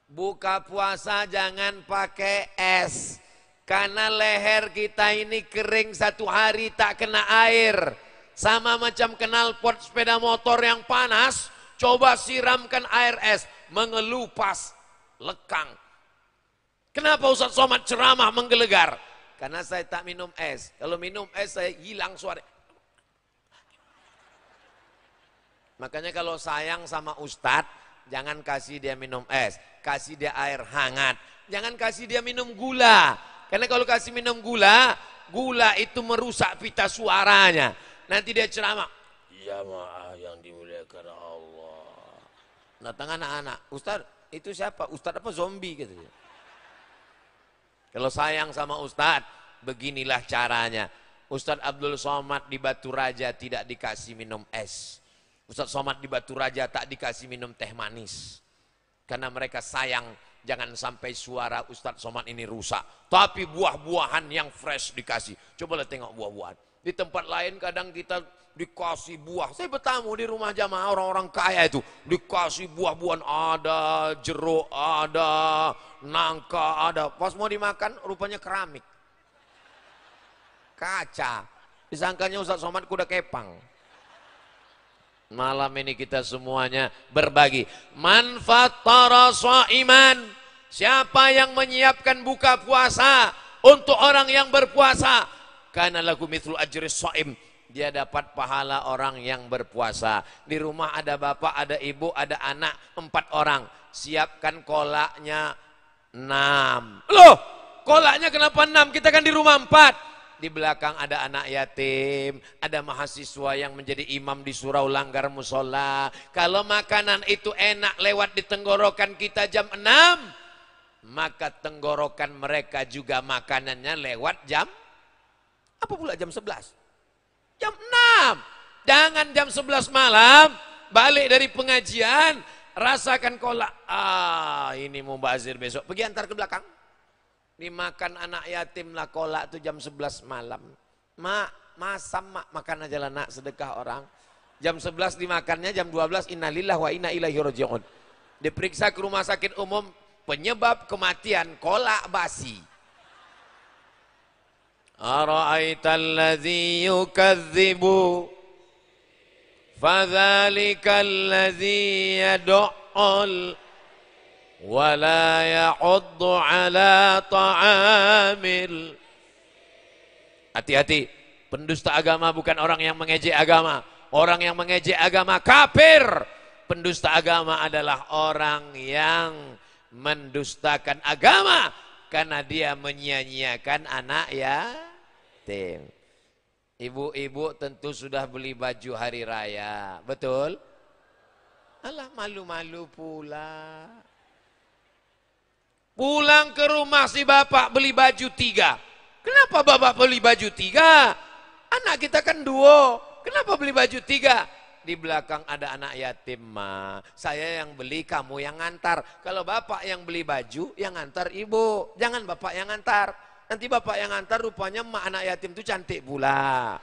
Buka puasa jangan pakai es, karena leher kita ini kering satu hari tak kena air. Sama macam knalpot sepeda motor yang panas, coba siramkan air es, mengelupas, lekang. Kenapa Ustaz Somad ceramah menggelegar? Karena saya tak minum es. Kalau minum es saya hilang suara. Makanya kalau sayang sama Ustadz, jangan kasih dia minum es, kasih dia air hangat. Jangan kasih dia minum gula. Karena kalau kasih minum gula, gula itu merusak pita suaranya. Nanti dia ceramah, ya maaf yang dimuliakan Allah. Datang anak-anak, Ustadz itu siapa? Ustadz apa zombie gitu. Kalau sayang sama Ustadz, beginilah caranya. Ustadz Abdul Somad di Batu Raja tidak dikasih minum es. Ustadz Somad di Batu Raja tak dikasih minum teh manis. Karena mereka sayang, jangan sampai suara Ustadz Somad ini rusak. Tapi buah-buahan yang fresh dikasih. Cobalah tengok buah-buahan. Di tempat lain kadang kita dikasih buah. Saya bertamu di rumah jamaah orang-orang kaya itu. Dikasih buah-buahan, ada jeruk, ada nangka, ada. Pas mau dimakan rupanya keramik. Kaca. Disangkanya Ustadz Somad kuda kepang. Malam ini kita semuanya berbagi. Man fattara shaiman, siapa yang menyiapkan buka puasa untuk orang yang berpuasa, kana lahu mithlu ajri shaim, dia dapat pahala orang yang berpuasa. Di rumah ada bapak, ada ibu, ada anak, 4 orang. Siapkan kolaknya 6. Loh, kolaknya kenapa 6? Kita kan di rumah 4. Di belakang ada anak yatim, ada mahasiswa yang menjadi imam di surau langgar musola. Kalau makanan itu enak lewat di tenggorokan kita jam 6, maka tenggorokan mereka juga makanannya lewat jam, apa pula jam 11? Jam 6. Jangan jam 11 malam, balik dari pengajian, rasakan kolak. Ini mau bazir besok. Pergi antar ke belakang. Dimakan anak yatim lah kolak tuh jam 11 malam. Mak, masam mak, makan aja lah nak, sedekah orang. Jam 11 dimakannya, jam 12 innalillah wa inna ilaihi raji'un. Diperiksa ke rumah sakit umum, penyebab kematian kolak basi. Ara'aital ladzi yukadzibu fadzalikal ladzi yad'ul wala ya'uddu ala ta'amil. Hati-hati, pendusta agama bukan orang yang mengejek agama. Orang yang mengejek agama kafir. Pendusta agama adalah orang yang mendustakan agama karena dia menyia-nyiakan anak yatim. Ibu-ibu tentu sudah beli baju hari raya, betul? Alah, malu-malu pula. Pulang ke rumah si bapak beli baju 3. Kenapa bapak beli baju 3? Anak kita kan 2. Kenapa beli baju 3? Di belakang ada anak yatim, ma. Saya yang beli, kamu yang ngantar. Kalau bapak yang beli baju, yang ngantar ibu. Jangan bapak yang ngantar. Nanti bapak yang ngantar rupanya ma anak yatim itu cantik pula.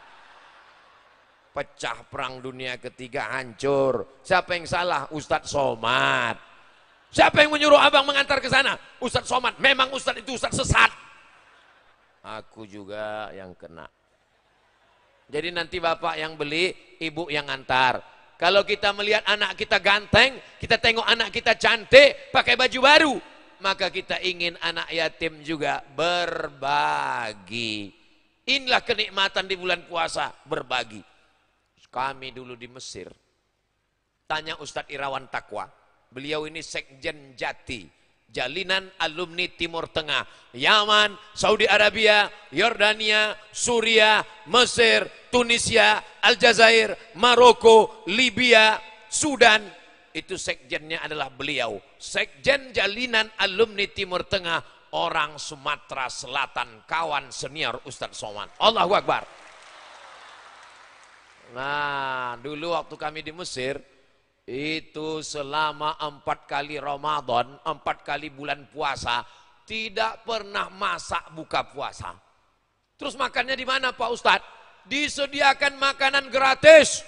Pecah perang dunia ketiga, hancur. Siapa yang salah? Ustadz Somad. Siapa yang menyuruh abang mengantar ke sana? Ustadz Somad. Memang Ustadz itu Ustadz sesat. Aku juga yang kena. Jadi nanti bapak yang beli, ibu yang antar. Kalau kita melihat anak kita ganteng, kita tengok anak kita cantik, pakai baju baru, maka kita ingin anak yatim juga berbagi. Inilah kenikmatan di bulan puasa, berbagi. Kami dulu di Mesir, tanya Ustadz Irawan Taqwa, beliau ini Sekjen Jati, Jalinan Alumni Timur Tengah, Yaman, Saudi Arabia, Yordania, Suriah, Mesir, Tunisia, Aljazair, Maroko, Libya, Sudan. Itu sekjennya adalah beliau. Sekjen Jalinan Alumni Timur Tengah, orang Sumatera Selatan, kawan senior Ustadz Somad. Allahu Akbar. Nah, dulu waktu kami di Mesir, itu selama 4 kali Ramadan, 4 kali bulan puasa, tidak pernah masak buka puasa. Terus makannya di mana Pak Ustadz? Disediakan makanan gratis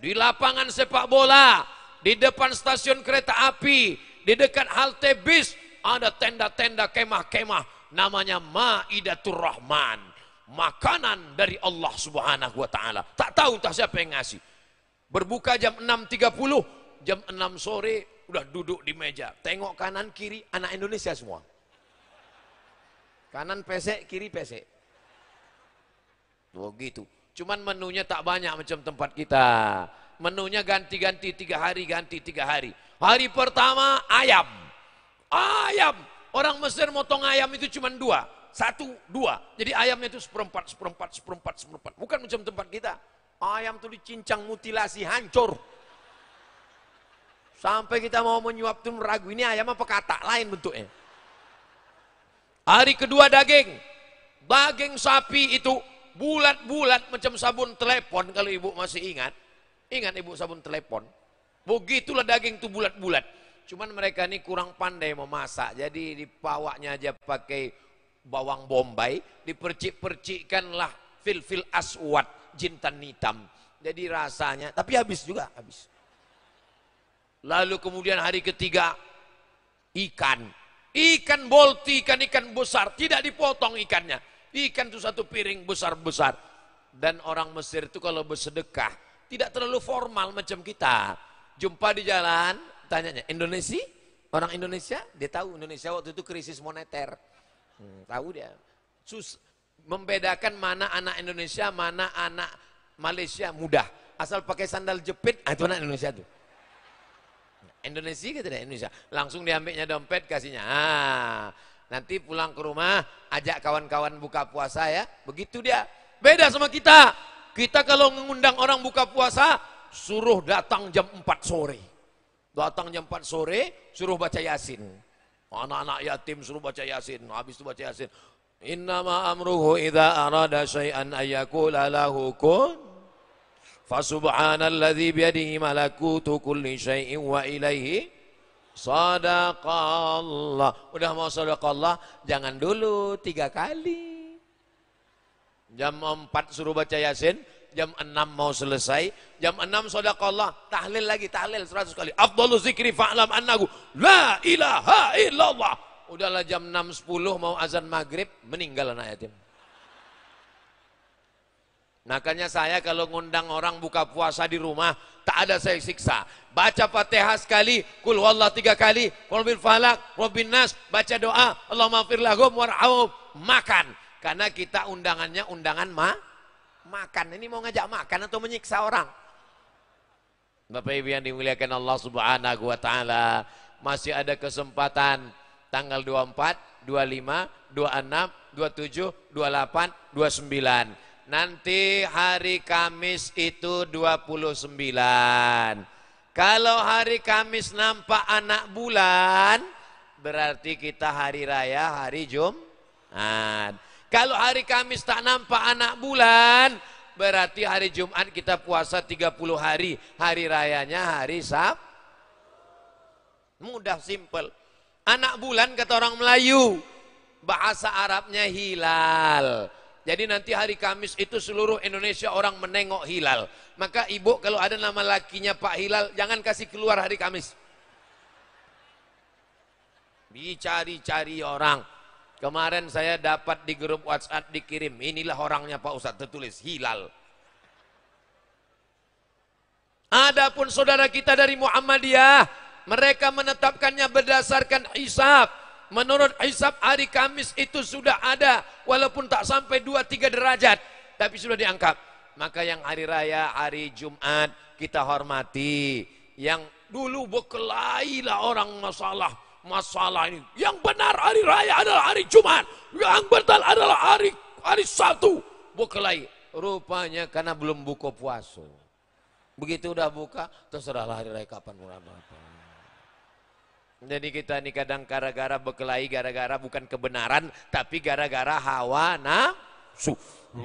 di lapangan sepak bola, di depan stasiun kereta api, di dekat halte bis ada tenda-tenda kemah-kemah, namanya Maidatur Rahman, makanan dari Allah Subhanahu wa taala. Tak tahu entah siapa yang ngasih. Berbuka jam 6.30, jam 6 sore udah duduk di meja, tengok kanan kiri anak Indonesia semua. Kanan pesek, kiri pesek. Begitu. Cuman menunya tak banyak macam tempat kita. Menunya ganti-ganti 3 hari, ganti 3 hari. Hari pertama ayam. Ayam. Orang Mesir motong ayam itu cuma 2. 1, 2. Jadi ayamnya itu seperempat. Bukan macam tempat kita. Ayam itu dicincang, mutilasi, hancur. Sampai kita mau menyuap itu meragu, ini ayam apa katak lain bentuknya. Hari kedua daging. Daging sapi itu bulat-bulat macam sabun telepon, kalau ibu masih ingat. Ingat ibu sabun telepon? Begitulah daging itu bulat-bulat. Cuman mereka ini kurang pandai memasak. Jadi dipawaknya aja pakai bawang bombay, dipercik-percikkanlah fil aswad, jintan hitam. Jadi rasanya, tapi habis juga, habis. Lalu kemudian hari ketiga, ikan. Ikan bolti, ikan besar, tidak dipotong ikannya. Ikan itu 1 piring besar-besar. Dan orang Mesir itu kalau bersedekah, tidak terlalu formal macam kita. Jumpa di jalan, tanyanya, Indonesia? Orang Indonesia? Dia tahu Indonesia waktu itu krisis moneter. Tahu dia. Membedakan mana anak Indonesia, mana anak Malaysia mudah. Asal pakai sandal jepit, itu anak Indonesia tuh. Indonesia gitu deh, Indonesia. Langsung diambilnya dompet, kasihnya. Nanti pulang ke rumah, ajak kawan-kawan buka puasa ya. Begitu dia. Beda sama kita. Kita kalau mengundang orang buka puasa, suruh datang jam 4 sore. Datang jam 4 sore, suruh baca Yasin. Anak-anak yatim suruh baca Yasin. Habis itu baca Yasin. Innama amruhu idza arada syai'an ayyakula lahu kun. Fasubhanalladzi biyadihi malakutu kulli syai'in wa ilaihi sadaqallah. Udah mau sadaqallah, jangan dulu 3 kali. Jam 4 suruh baca Yasin, jam 6 mau selesai, jam 6 sadaqallah, tahlil lagi, tahlil 100 kali. Afdhalu zikri fa'lam annahu la ilaha illallah. Udahlah jam 6.10 mau azan maghrib, meninggal anak yatim. Makanya saya kalau ngundang orang buka puasa di rumah, tak ada saya siksa. Baca Fatihah sekali, kul huwallah 3 kali, qul bil falaq, qul bin nas, baca doa, Allahumma ighfir lahum warhamhum, makan. Karena kita undangannya undangan makan. Ini mau ngajak makan atau menyiksa orang? Bapak Ibu yang dimuliakan Allah Subhanahu wa taala, masih ada kesempatan tanggal 24, 25, 26, 27, 28, 29. Nanti hari Kamis itu 29. Kalau hari Kamis nampak anak bulan, berarti kita hari raya hari Jumat. Kalau hari Kamis tak nampak anak bulan, berarti hari Jumat kita puasa 30 hari. Hari rayanya hari Sabtu. Mudah, simple. Anak bulan kata orang Melayu, bahasa Arabnya hilal. Jadi nanti hari Kamis itu seluruh Indonesia orang menengok hilal. Maka ibu kalau ada nama lakinya Pak Hilal, jangan kasih keluar hari Kamis. Dicari-cari orang. Kemarin saya dapat di grup WhatsApp dikirim, inilah orangnya Pak Ustadz, tertulis hilal. Adapun saudara kita dari Muhammadiyah, mereka menetapkannya berdasarkan hisab. Menurut hisab hari Kamis itu sudah ada, walaupun tak sampai 2-3 derajat, tapi sudah diangkat. Maka yang hari raya, hari Jumat kita hormati. Yang dulu berkelailah orang masalah ini. Yang benar hari raya adalah hari Jumat, yang benar adalah hari Sabtu. Berkelahi. Rupanya karena belum buka puasa. Begitu udah buka, terserahlah hari raya kapan apa. Jadi kita ini kadang gara-gara berkelahi, gara-gara bukan kebenaran, tapi gara-gara hawa nafsu.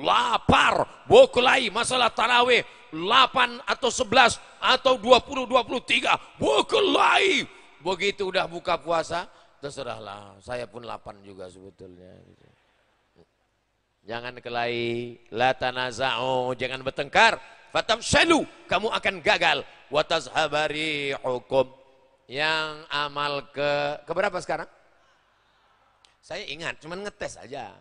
Lapar, berkelahi, masalah tarawih, 8 atau 11 atau 20, 23, berkelahi. Begitu udah buka puasa, terserahlah, saya pun 8 juga sebetulnya. Jangan kelahi, la tanaza'u, jangan bertengkar, fatamshalu, kamu akan gagal, wa tazhabari hukum. Yang amal keberapa sekarang? Saya ingat, cuman ngetes aja.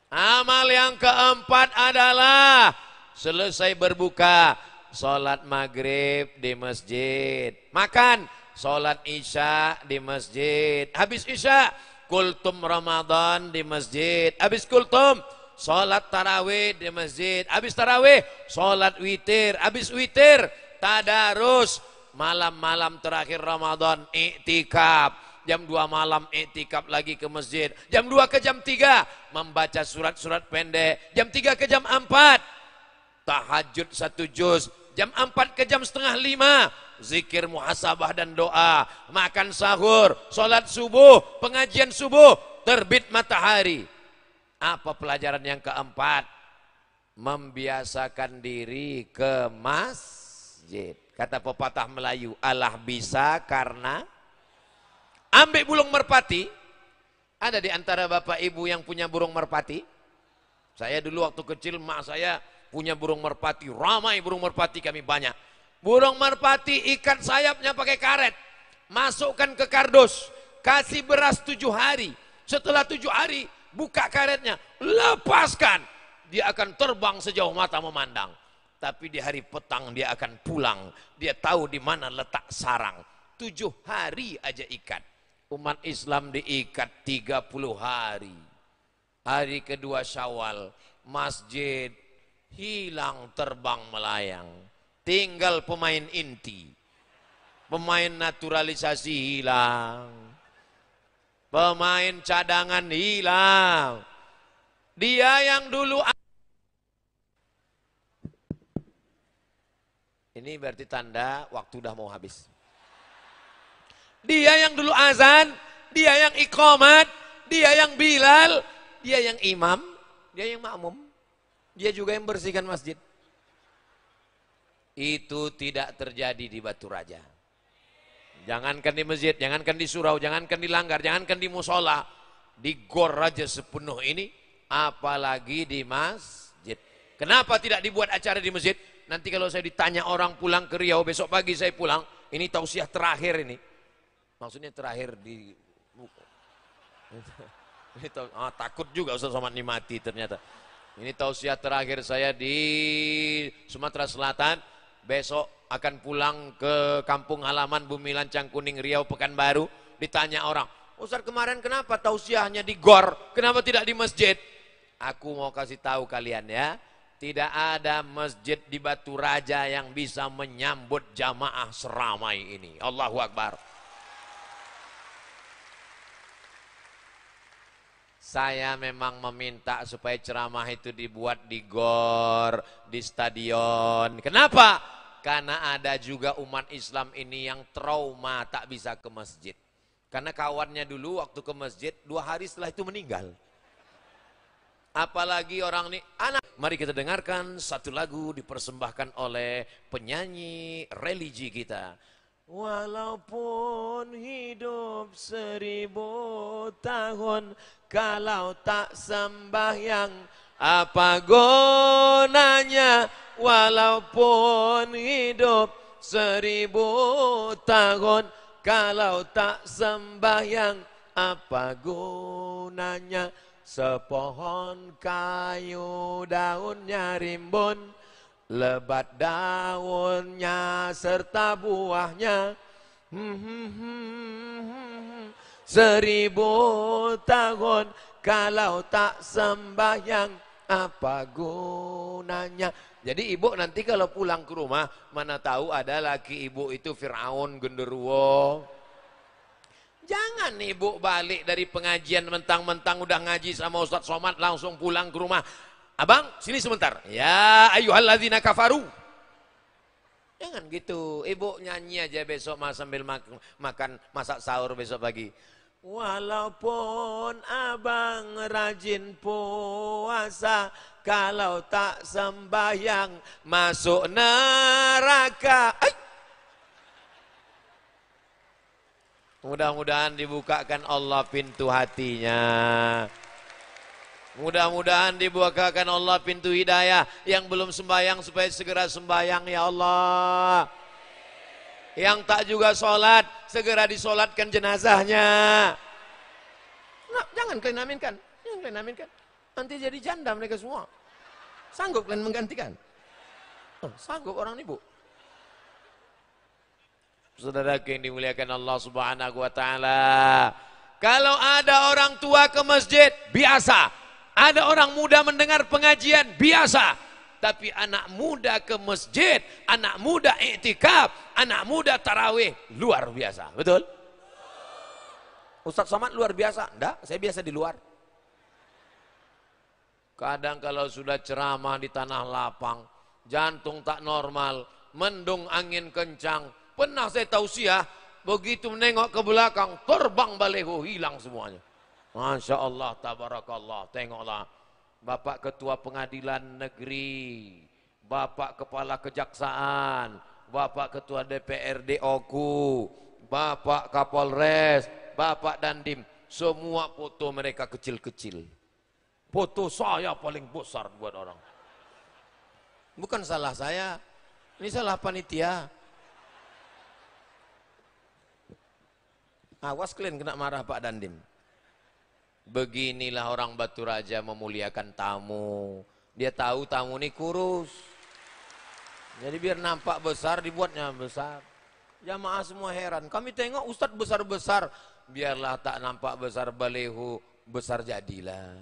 Amal yang keempat adalah selesai berbuka, sholat maghrib di masjid, makan, sholat isya di masjid, habis isya kultum Ramadan di masjid, habis kultum sholat tarawih di masjid, habis tarawih sholat witir, habis witir tadarus. Malam-malam terakhir Ramadan iktikaf, jam 2 malam iktikaf lagi ke masjid, jam 2 ke jam 3 membaca surat-surat pendek, jam 3 ke jam 4 tahajud 1 juz, jam 4 ke jam setengah 5 zikir muhasabah dan doa, makan sahur, sholat subuh, pengajian subuh, terbit matahari. Apa pelajaran yang keempat? Membiasakan diri ke masjid. Kata pepatah Melayu, Allah bisa karena ambil burung merpati. Ada di antara bapak ibu yang punya burung merpati? Saya dulu waktu kecil, mak saya punya burung merpati, ramai burung merpati kami banyak. Burung merpati ikat sayapnya pakai karet, masukkan ke kardus, kasih beras 7 hari. Setelah 7 hari, buka karetnya, lepaskan. Dia akan terbang sejauh mata memandang. Tapi di hari petang dia akan pulang. Dia tahu di mana letak sarang. 7 hari aja ikat. Umat Islam diikat 30 hari. Hari kedua Syawal, masjid hilang terbang melayang. Tinggal pemain inti. Pemain naturalisasi hilang. Pemain cadangan hilang. Dia yang dulu. Ini berarti tanda waktu udah mau habis. Dia yang dulu azan, dia yang iqamat, dia yang bilal, dia yang imam, dia yang makmum. Dia juga yang bersihkan masjid. Itu tidak terjadi di Batu Raja. Jangankan di masjid, jangankan di surau, jangankan di langgar, jangankan di musola, di gor raja sepenuh ini, apalagi di masjid. Kenapa tidak dibuat acara di masjid? Nanti kalau saya ditanya orang pulang ke Riau, besok pagi saya pulang, ini tausiah terakhir ini. Maksudnya terakhir di... takut juga Ustaz Somad ini mati ternyata. Ini tausiah terakhir saya di Sumatera Selatan. Besok akan pulang ke kampung halaman Bumi Lancang Kuning Riau Pekanbaru. Ditanya orang, Ustaz kemarin kenapa tausiahnya di gor? Kenapa tidak di masjid? Aku mau kasih tahu kalian ya. Tidak ada masjid di Batu Raja yang bisa menyambut jamaah seramai ini. Allahu Akbar. Saya memang meminta supaya ceramah itu dibuat di gor, di stadion. Kenapa? Karena ada juga umat Islam ini yang trauma tak bisa ke masjid. Karena kawannya dulu waktu ke masjid 2 hari setelah itu meninggal. Apalagi orang ini anak. Mari kita dengarkan satu lagu dipersembahkan oleh penyanyi religi kita. Walaupun hidup 1000 tahun, kalau tak sembahyang apa gunanya? Walaupun hidup 1000 tahun, kalau tak sembahyang apa gunanya? Sepohon kayu daunnya rimbun, lebat daunnya serta buahnya. 1000 tahun kalau tak sembahyang apa gunanya? Jadi ibu nanti kalau pulang ke rumah, mana tahu ada laki ibu itu Fir'aun genderuwo. Jangan ibu balik dari pengajian mentang-mentang udah ngaji sama Ustaz Somad langsung pulang ke rumah. Abang, sini sebentar. Ya ayyuhalladzina kafaru. Jangan gitu. Ibu nyanyi aja besok sambil makan masak sahur besok pagi. Walaupun abang rajin puasa, kalau tak sembahyang masuk neraka. Mudah-mudahan dibukakan Allah pintu hatinya. Mudah-mudahan dibukakan Allah pintu hidayah. Yang belum sembahyang supaya segera sembahyang ya Allah. Yang tak juga sholat, segera disolatkan jenazahnya. Nah, jangan kalian aminkan. Jangan kalian aminkan. Nanti jadi janda mereka semua. Sanggup kalian menggantikan? Sanggup orang ibu. Saudara yang dimuliakan Allah Subhanahu wa taala. Kalau ada orang tua ke masjid, biasa. Ada orang muda mendengar pengajian, biasa. Tapi anak muda ke masjid, anak muda iktikaf, anak muda tarawih, luar biasa. Betul? Ustaz Somad luar biasa? Enggak, saya biasa di luar. Kadang kalau sudah ceramah di tanah lapang, jantung tak normal, mendung angin kencang, pernah saya tausiah, begitu menengok ke belakang, terbang baleho, hilang semuanya. Masya Allah, tabarakallah, tengoklah. Bapak Ketua Pengadilan Negeri, Bapak Kepala Kejaksaan, Bapak Ketua DPRD OKU, Bapak Kapolres, Bapak Dandim, semua foto mereka kecil-kecil. Foto saya paling besar buat orang. Bukan salah saya, ini salah panitia. Awas kalian kena marah Pak Dandim. Beginilah orang Batu Raja memuliakan tamu. Dia tahu tamu ini kurus. Jadi biar nampak besar dibuatnya besar. Jamaah semua heran. Kami tengok Ustadz besar-besar. Biarlah tak nampak besar balehu, besar jadilah.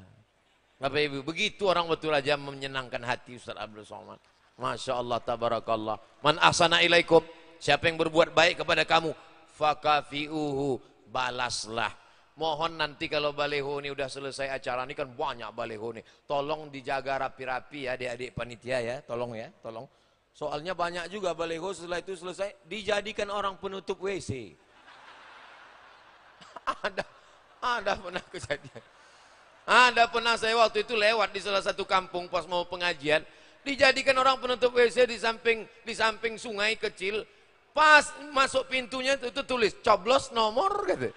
Bapak Ibu, begitu orang Batu Raja menyenangkan hati Ustadz Abdul Somad. Masya Allah, tabarakallah. Man ahsana ilaikum. Siapa yang berbuat baik kepada kamu, fakafi'uhu, balaslah. Mohon nanti kalau baleho ini udah selesai acara ini kan banyak baleho nih. Tolong dijaga rapi-rapi ya adik-adik panitia ya. Tolong ya, tolong. Soalnya banyak juga baleho setelah itu selesai dijadikan orang penutup WC. Ada pernah kejadian. Ada pernah saya waktu itu lewat di salah satu kampung pas mau pengajian. Dijadikan orang penutup WC di samping sungai kecil. Pas masuk pintunya itu tulis coblos nomor gitu.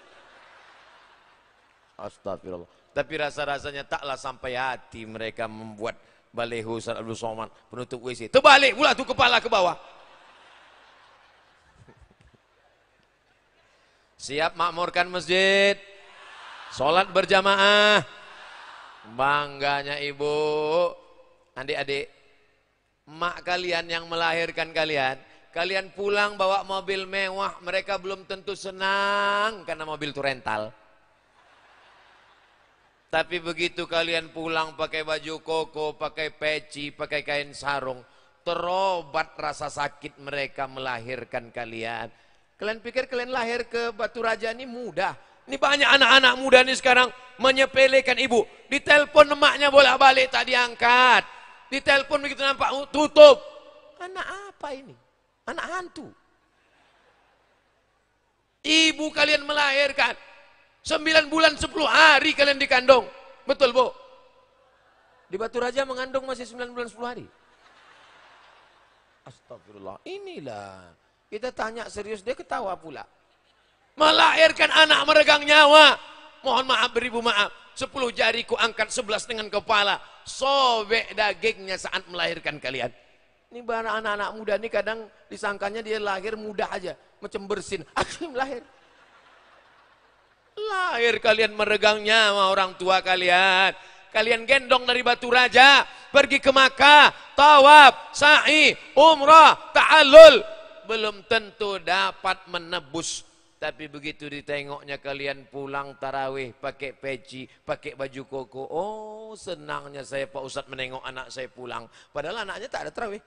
Astagfirullah. Tapi rasa-rasanya taklah sampai hati mereka membuat baleho Ustaz Abdul Somad penutup WC. Terbalik pula tuh kepala ke bawah. Siap makmurkan masjid. Sholat berjamaah. Bangganya ibu. Adik-adik, mak kalian yang melahirkan kalian, kalian pulang bawa mobil mewah, mereka belum tentu senang karena mobil itu rental. Tapi begitu kalian pulang pakai baju koko, pakai peci, pakai kain sarung, terobat rasa sakit mereka melahirkan kalian. Kalian pikir kalian lahir ke Batu Raja ini mudah? Ini banyak anak-anak muda nih sekarang menyepelekan ibu. Ditelepon emaknya bolak-balik tak diangkat. Ditelepon begitu nampak tutup. Anak apa ini? Anak hantu. Ibu kalian melahirkan 9 bulan 10 hari kalian dikandung. Betul Bu? Di Batu Raja mengandung masih 9 bulan 10 hari. Astagfirullah. Inilah. Kita tanya serius dia ketawa pula. Melahirkan anak meregang nyawa. Mohon maaf beribu maaf. 10 jari ku angkat 11 dengan kepala. Sobek dagingnya saat melahirkan kalian. Ini barang anak-anak muda ini kadang disangkanya dia lahir mudah aja. Macam bersin. Akhirnya lahir. Lahir kalian meregang nyawa orang tua kalian. Kalian gendong dari Batu Raja. Pergi ke Makkah. Tawaf, sa'i, umrah, ta'allul. Belum tentu dapat menebus. Tapi begitu ditengoknya kalian pulang tarawih pakai peci, pakai baju koko. Oh senangnya saya Pak Ustadz menengok anak saya pulang. Padahal anaknya tak ada tarawih.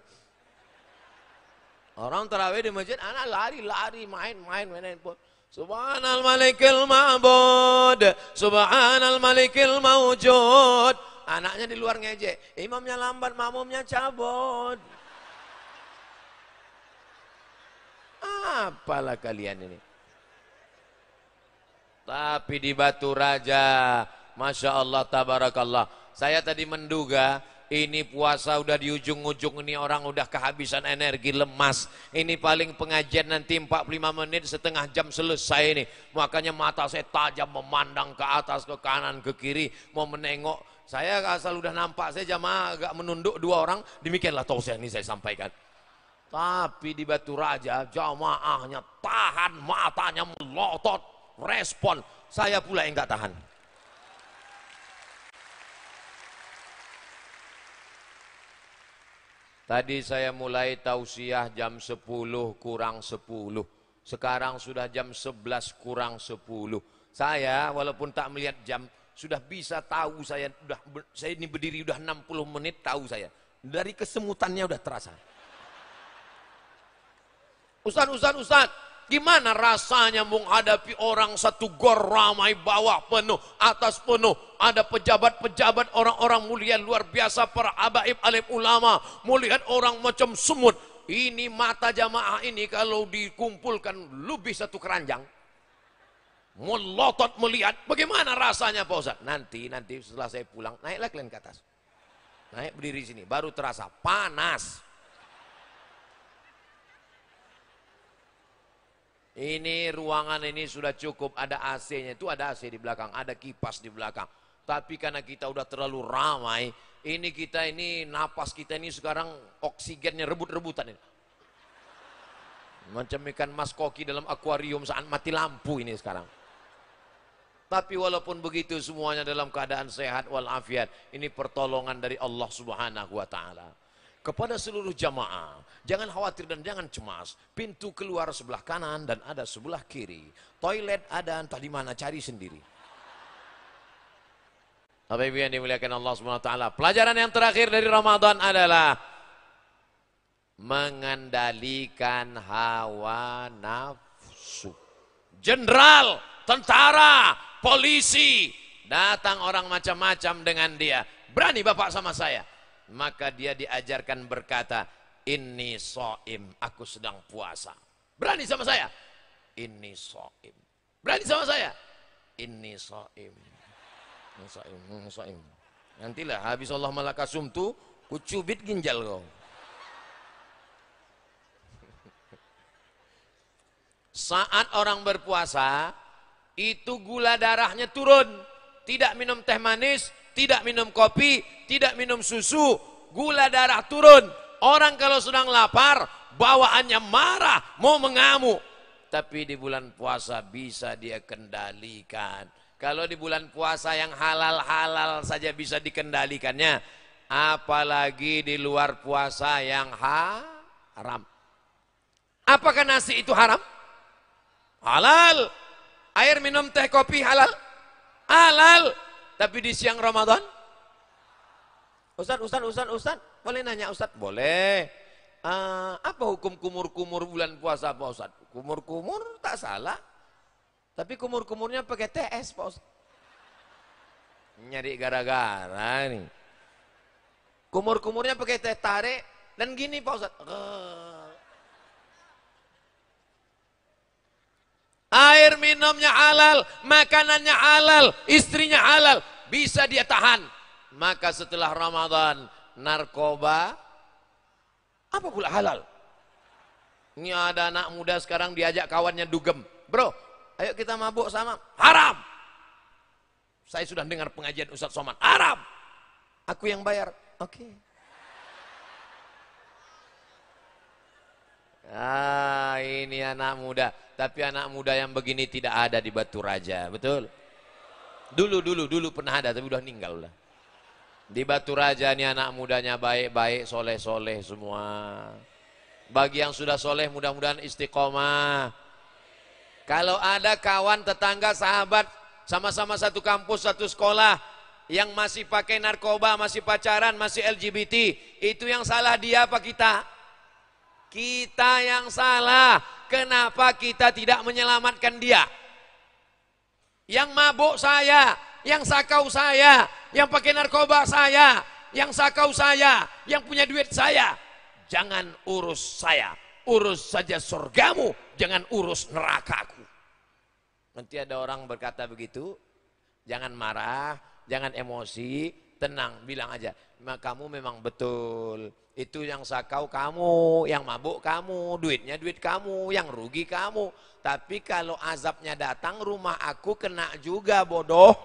Orang tarawih di masjid, anak lari-lari, main-main handphone. Subhanal malikil ma'bud, subhanal malikil mawjud. Anaknya di luar ngejek, imamnya lambat, makmumnya cabut. Apalah kalian ini. Tapi di Batu Raja, Masya Allah, Tabarakallah. Saya tadi menduga, ini puasa udah di ujung-ujung, ini orang udah kehabisan energi, lemas. Ini paling pengajian nanti 45 menit, setengah jam selesai ini. Makanya mata saya tajam memandang ke atas, ke kanan, ke kiri. Mau menengok, saya asal udah nampak, saya jamaah agak menunduk 2 orang. Demikianlah tausiah ini saya sampaikan. Tapi di Batu Raja, jamaahnya tahan, matanya melotot. Respon, saya pula yang gak tahan. Tadi saya mulai tausiah jam 10 kurang 10. Sekarang sudah jam 11 kurang 10. Saya walaupun tak melihat jam, sudah bisa tahu saya ini berdiri udah 60 menit tahu saya. Dari kesemutannya udah terasa. Ustaz, gimana rasanya menghadapi orang satu gor ramai, bawah penuh, atas penuh. Ada pejabat-pejabat, orang-orang mulia luar biasa, para habaib, alim ulama. Melihat orang macam semut. Ini mata jamaah ini kalau dikumpulkan lebih satu keranjang. Melotot melihat. Bagaimana rasanya Pak Ustaz? Nanti setelah saya pulang, naiklah kalian ke atas. Naik berdiri sini, baru terasa panas. Ini ruangan ini sudah cukup, ada AC-nya, itu ada AC di belakang, ada kipas di belakang. Tapi karena kita udah terlalu ramai, ini napas kita ini sekarang oksigennya rebut-rebutan ini. Macam ikan mas koki dalam akuarium saat mati lampu ini sekarang. Tapi walaupun begitu semuanya dalam keadaan sehat walafiat, ini pertolongan dari Allah Subhanahu wa taala. Kepada seluruh jamaah, jangan khawatir dan jangan cemas. Pintu keluar sebelah kanan dan ada sebelah kiri. Toilet ada entah di mana, cari sendiri. Bapak Ibu yang dimuliakan Allah Subhanahu wa taala. Pelajaran yang terakhir dari Ramadan adalah mengendalikan hawa nafsu. Jenderal, tentara, polisi, datang orang macam-macam dengan dia. Berani Bapak sama saya? Maka dia diajarkan berkata, inni shaim, aku sedang puasa. Berani sama saya? Inni shaim. Berani sama saya? Inni shaim. Shaim. Nantilah habis Allah malakasumtu, Kucubit ginjal kau. Saat orang berpuasa, itu gula darahnya turun. Tidak minum teh manis, tidak minum kopi, tidak minum susu. Gula darah turun. Orang kalau sedang lapar, bawaannya marah, mau mengamuk. Tapi di bulan puasa bisa dia kendalikan. Kalau di bulan puasa yang halal-halal saja bisa dikendalikannya, apalagi di luar puasa yang haram. Apakah nasi itu haram? Halal. Air minum teh kopi halal? Halal. Tapi di siang Ramadan? Ustaz, boleh nanya Ustaz? Boleh. Apa hukum kumur-kumur bulan puasa Pak Ustaz? Kumur-kumur tak salah. Tapi kumur-kumurnya pakai TS Pak Ustaz. Nyari gara-gara nih. Kumur-kumurnya pakai teh tarik dan gini Pak Ustaz. Air minumnya halal, makanannya halal, istrinya halal, bisa dia tahan. Maka setelah Ramadan, narkoba, apa pula halal? Ini ada anak muda sekarang diajak kawannya dugem. Bro, ayo kita mabuk sama. Haram. Saya sudah dengar pengajian Ustaz Somad. Haram. Aku yang bayar. Oke. Ini anak muda. Tapi anak muda yang begini tidak ada di Batu Raja, betul? Dulu pernah ada, tapi udah meninggal lah. Di Batu Raja ini anak mudanya baik-baik, soleh-soleh semua. Bagi yang sudah soleh mudah-mudahan istiqomah. Kalau ada kawan, tetangga, sahabat, sama-sama satu kampus, satu sekolah, yang masih pakai narkoba, masih pacaran, masih LGBT, itu yang salah dia apa kita? Kita yang salah. Kenapa kita tidak menyelamatkan dia? Yang mabuk saya, yang sakau saya, yang pakai narkoba saya, yang sakau saya, yang punya duit saya. Jangan urus saya, urus saja surgamu, jangan urus nerakaku. Nanti ada orang berkata begitu, jangan marah, jangan emosi, tenang, bilang aja, kamu memang betul. Itu yang sakau kamu, yang mabuk kamu, duitnya duit kamu, yang rugi kamu. Tapi kalau azabnya datang, rumah aku kena juga bodoh.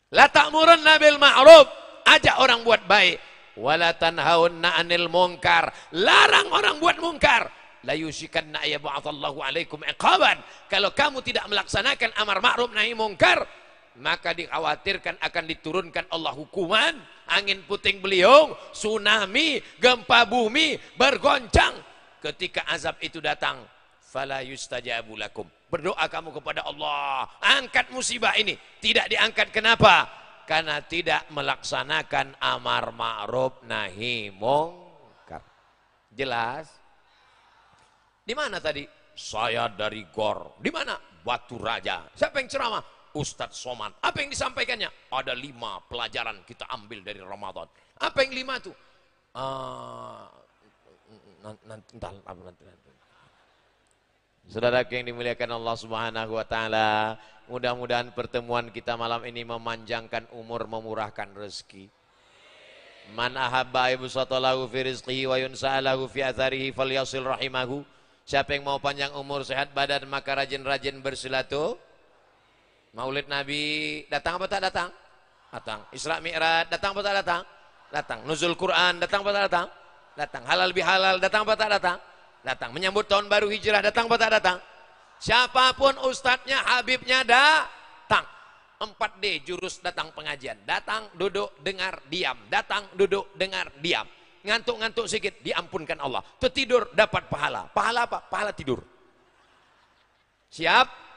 La ta'murunna bil ma'ruf, ajak orang buat baik. Wala tanhaunna 'anil munkar, larang orang buat munkar. La yushikanna yab'atsallahu 'alaikum iqaban. Kalau kamu tidak melaksanakan amar ma'ruf nahi munkar, maka dikhawatirkan akan diturunkan Allah hukuman, angin puting beliung, tsunami, gempa bumi, bergoncang. Ketika azab itu datang, fala yustajabu lakum. Berdoa kamu kepada Allah, angkat musibah ini. Tidak diangkat, kenapa? Karena tidak melaksanakan amar ma'ruf nahi munkar. Jelas? Di mana tadi? Saya dari GOR. Di mana? Batu Raja. Siapa yang ceramah? Ustadz Somad. Apa yang disampaikannya? Ada 5 pelajaran kita ambil dari Ramadan. Apa yang 5 itu? Nanti. Saudara yang dimuliakan Allah Subhanahu wa taala, mudah-mudahan pertemuan kita malam ini memanjangkan umur, memurahkan rezeki. Man ahabba ibsatalahu fi rizqihi wa yunsa'alahu fi atharihi falyasil rahimahu. Siapa yang mau panjang umur, sehat badan, maka rajin-rajin bersilaturahmi. Maulid Nabi datang apa tak datang? Datang. Isra Mi'raj datang apa tak datang? Datang. Nuzul Quran datang apa tak datang? Datang. Halal bihalal datang apa tak datang? Datang. Menyambut tahun baru hijrah datang apa tak datang? Siapapun ustadznya, habibnya datang. 4D jurus datang pengajian. Datang, duduk, dengar, diam. Datang, duduk, dengar, diam. Ngantuk-ngantuk sedikit diampunkan Allah. Tertidur dapat pahala. Pahala apa? Pahala tidur. Siap?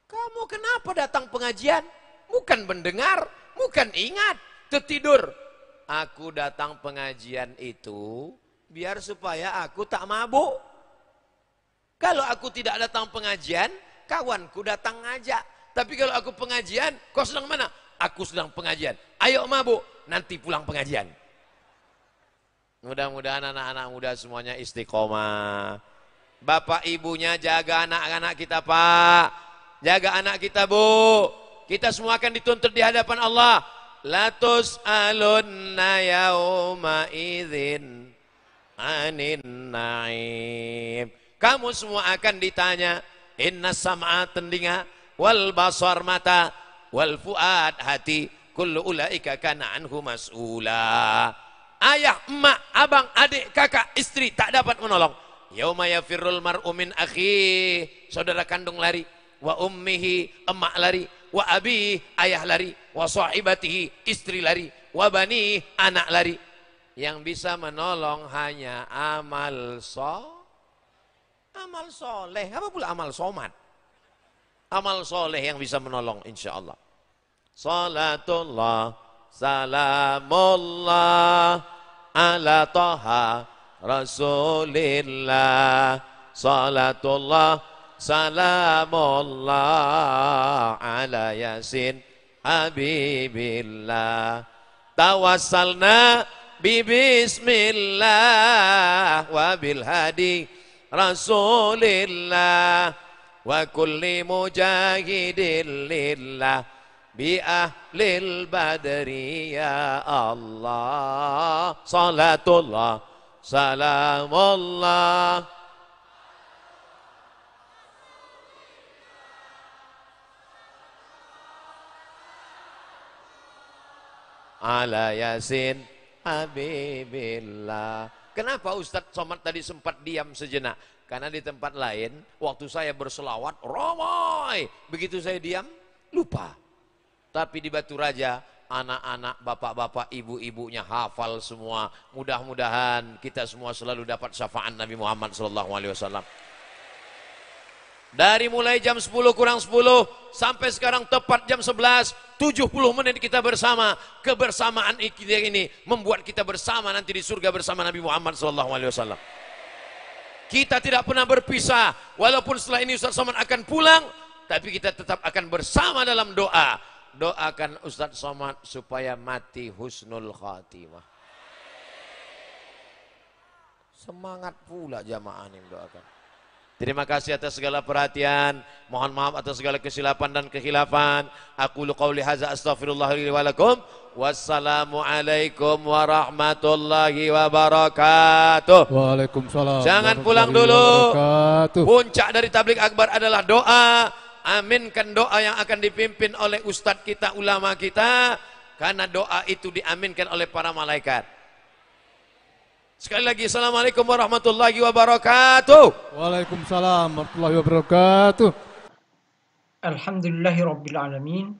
Kamu kenapa datang pengajian? Bukan mendengar, bukan ingat, tertidur. Aku datang pengajian itu biar supaya aku tak mabuk. Kalau aku tidak datang pengajian, kawanku datang ngajak. Tapi kalau aku pengajian, kau sedang mana? Aku sedang pengajian. Ayo mabuk, nanti pulang pengajian. Mudah-mudahan anak-anak muda semuanya istiqomah. Bapak ibunya jaga anak-anak kita, Pak. Jaga anak kita, Bu. Kita semua akan dituntut di hadapan Allah. latus'alunna yauma idzin anin na'im. Kamu semua akan ditanya, inna sam'a telinga, wal basar mata, wal fuad hati, kullu ulaika kana anhu mas'ula. Ayah, emak, abang, adik, kakak, istri tak dapat menolong. Yauma yafirrul mar'u min akhi, saudara kandung lari, wa ummihi, emak lari, wa abi, ayah lari, wa sahibatihi, istri lari, wa bani, anak lari. Yang bisa menolong hanya amal soleh. Apa pula amal somat? Amal soleh yang bisa menolong insyaallah. Salatullah salamullah ala taha rasulillah. Salatullah salamullah ala yasin habibillah. Tawassalna bismillah wa bil hadi rasulillah wa kulli mujahidin lillah bi ahlil badri ya Allah. Salatullah salamullah ala yasin habibillah. Kenapa Ustadz Somad tadi sempat diam sejenak? Karena di tempat lain waktu saya berselawat ramai, begitu saya diam lupa. Tapi di Batu Raja anak-anak, bapak-bapak, ibu-ibunya hafal semua. Mudah-mudahan kita semua selalu dapat syafaat Nabi Muhammad SAW. Dari mulai jam 10 kurang 10 sampai sekarang tepat jam 11, 70 menit kita bersama. Kebersamaan kita ini membuat kita bersama nanti di surga bersama Nabi Muhammad SAW. Kita tidak pernah berpisah. Walaupun setelah ini Ustaz Somad akan pulang, tapi kita tetap akan bersama dalam doa. Doakan Ustaz Somad supaya mati husnul khatimah. Semangat pula jamaah ini mendoakan. Terima kasih atas segala perhatian. Mohon maaf atas segala kesilapan dan kekhilafan. Aku qauli hadza astaghfirullah li wa lakum. Wassalamualaikum warahmatullahi wabarakatuh. Waalaikumsalam. Jangan pulang dulu. Puncak dari tabligh akbar adalah doa. Aminkan doa yang akan dipimpin oleh ustadz kita, ulama kita. Karena doa itu diaminkan oleh para malaikat. Sekali lagi, assalamualaikum warahmatullahi wabarakatuh. Waalaikumsalam warahmatullahi wabarakatuh. Alhamdulillahirrabbilalamin.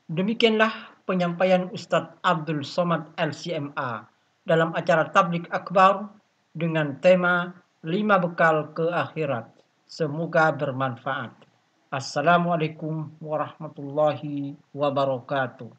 Demikianlah penyampaian Ustadz Abdul Somad LCMA dalam acara tabligh akbar dengan tema 5 bekal ke akhirat. Semoga bermanfaat. Assalamualaikum warahmatullahi wabarakatuh.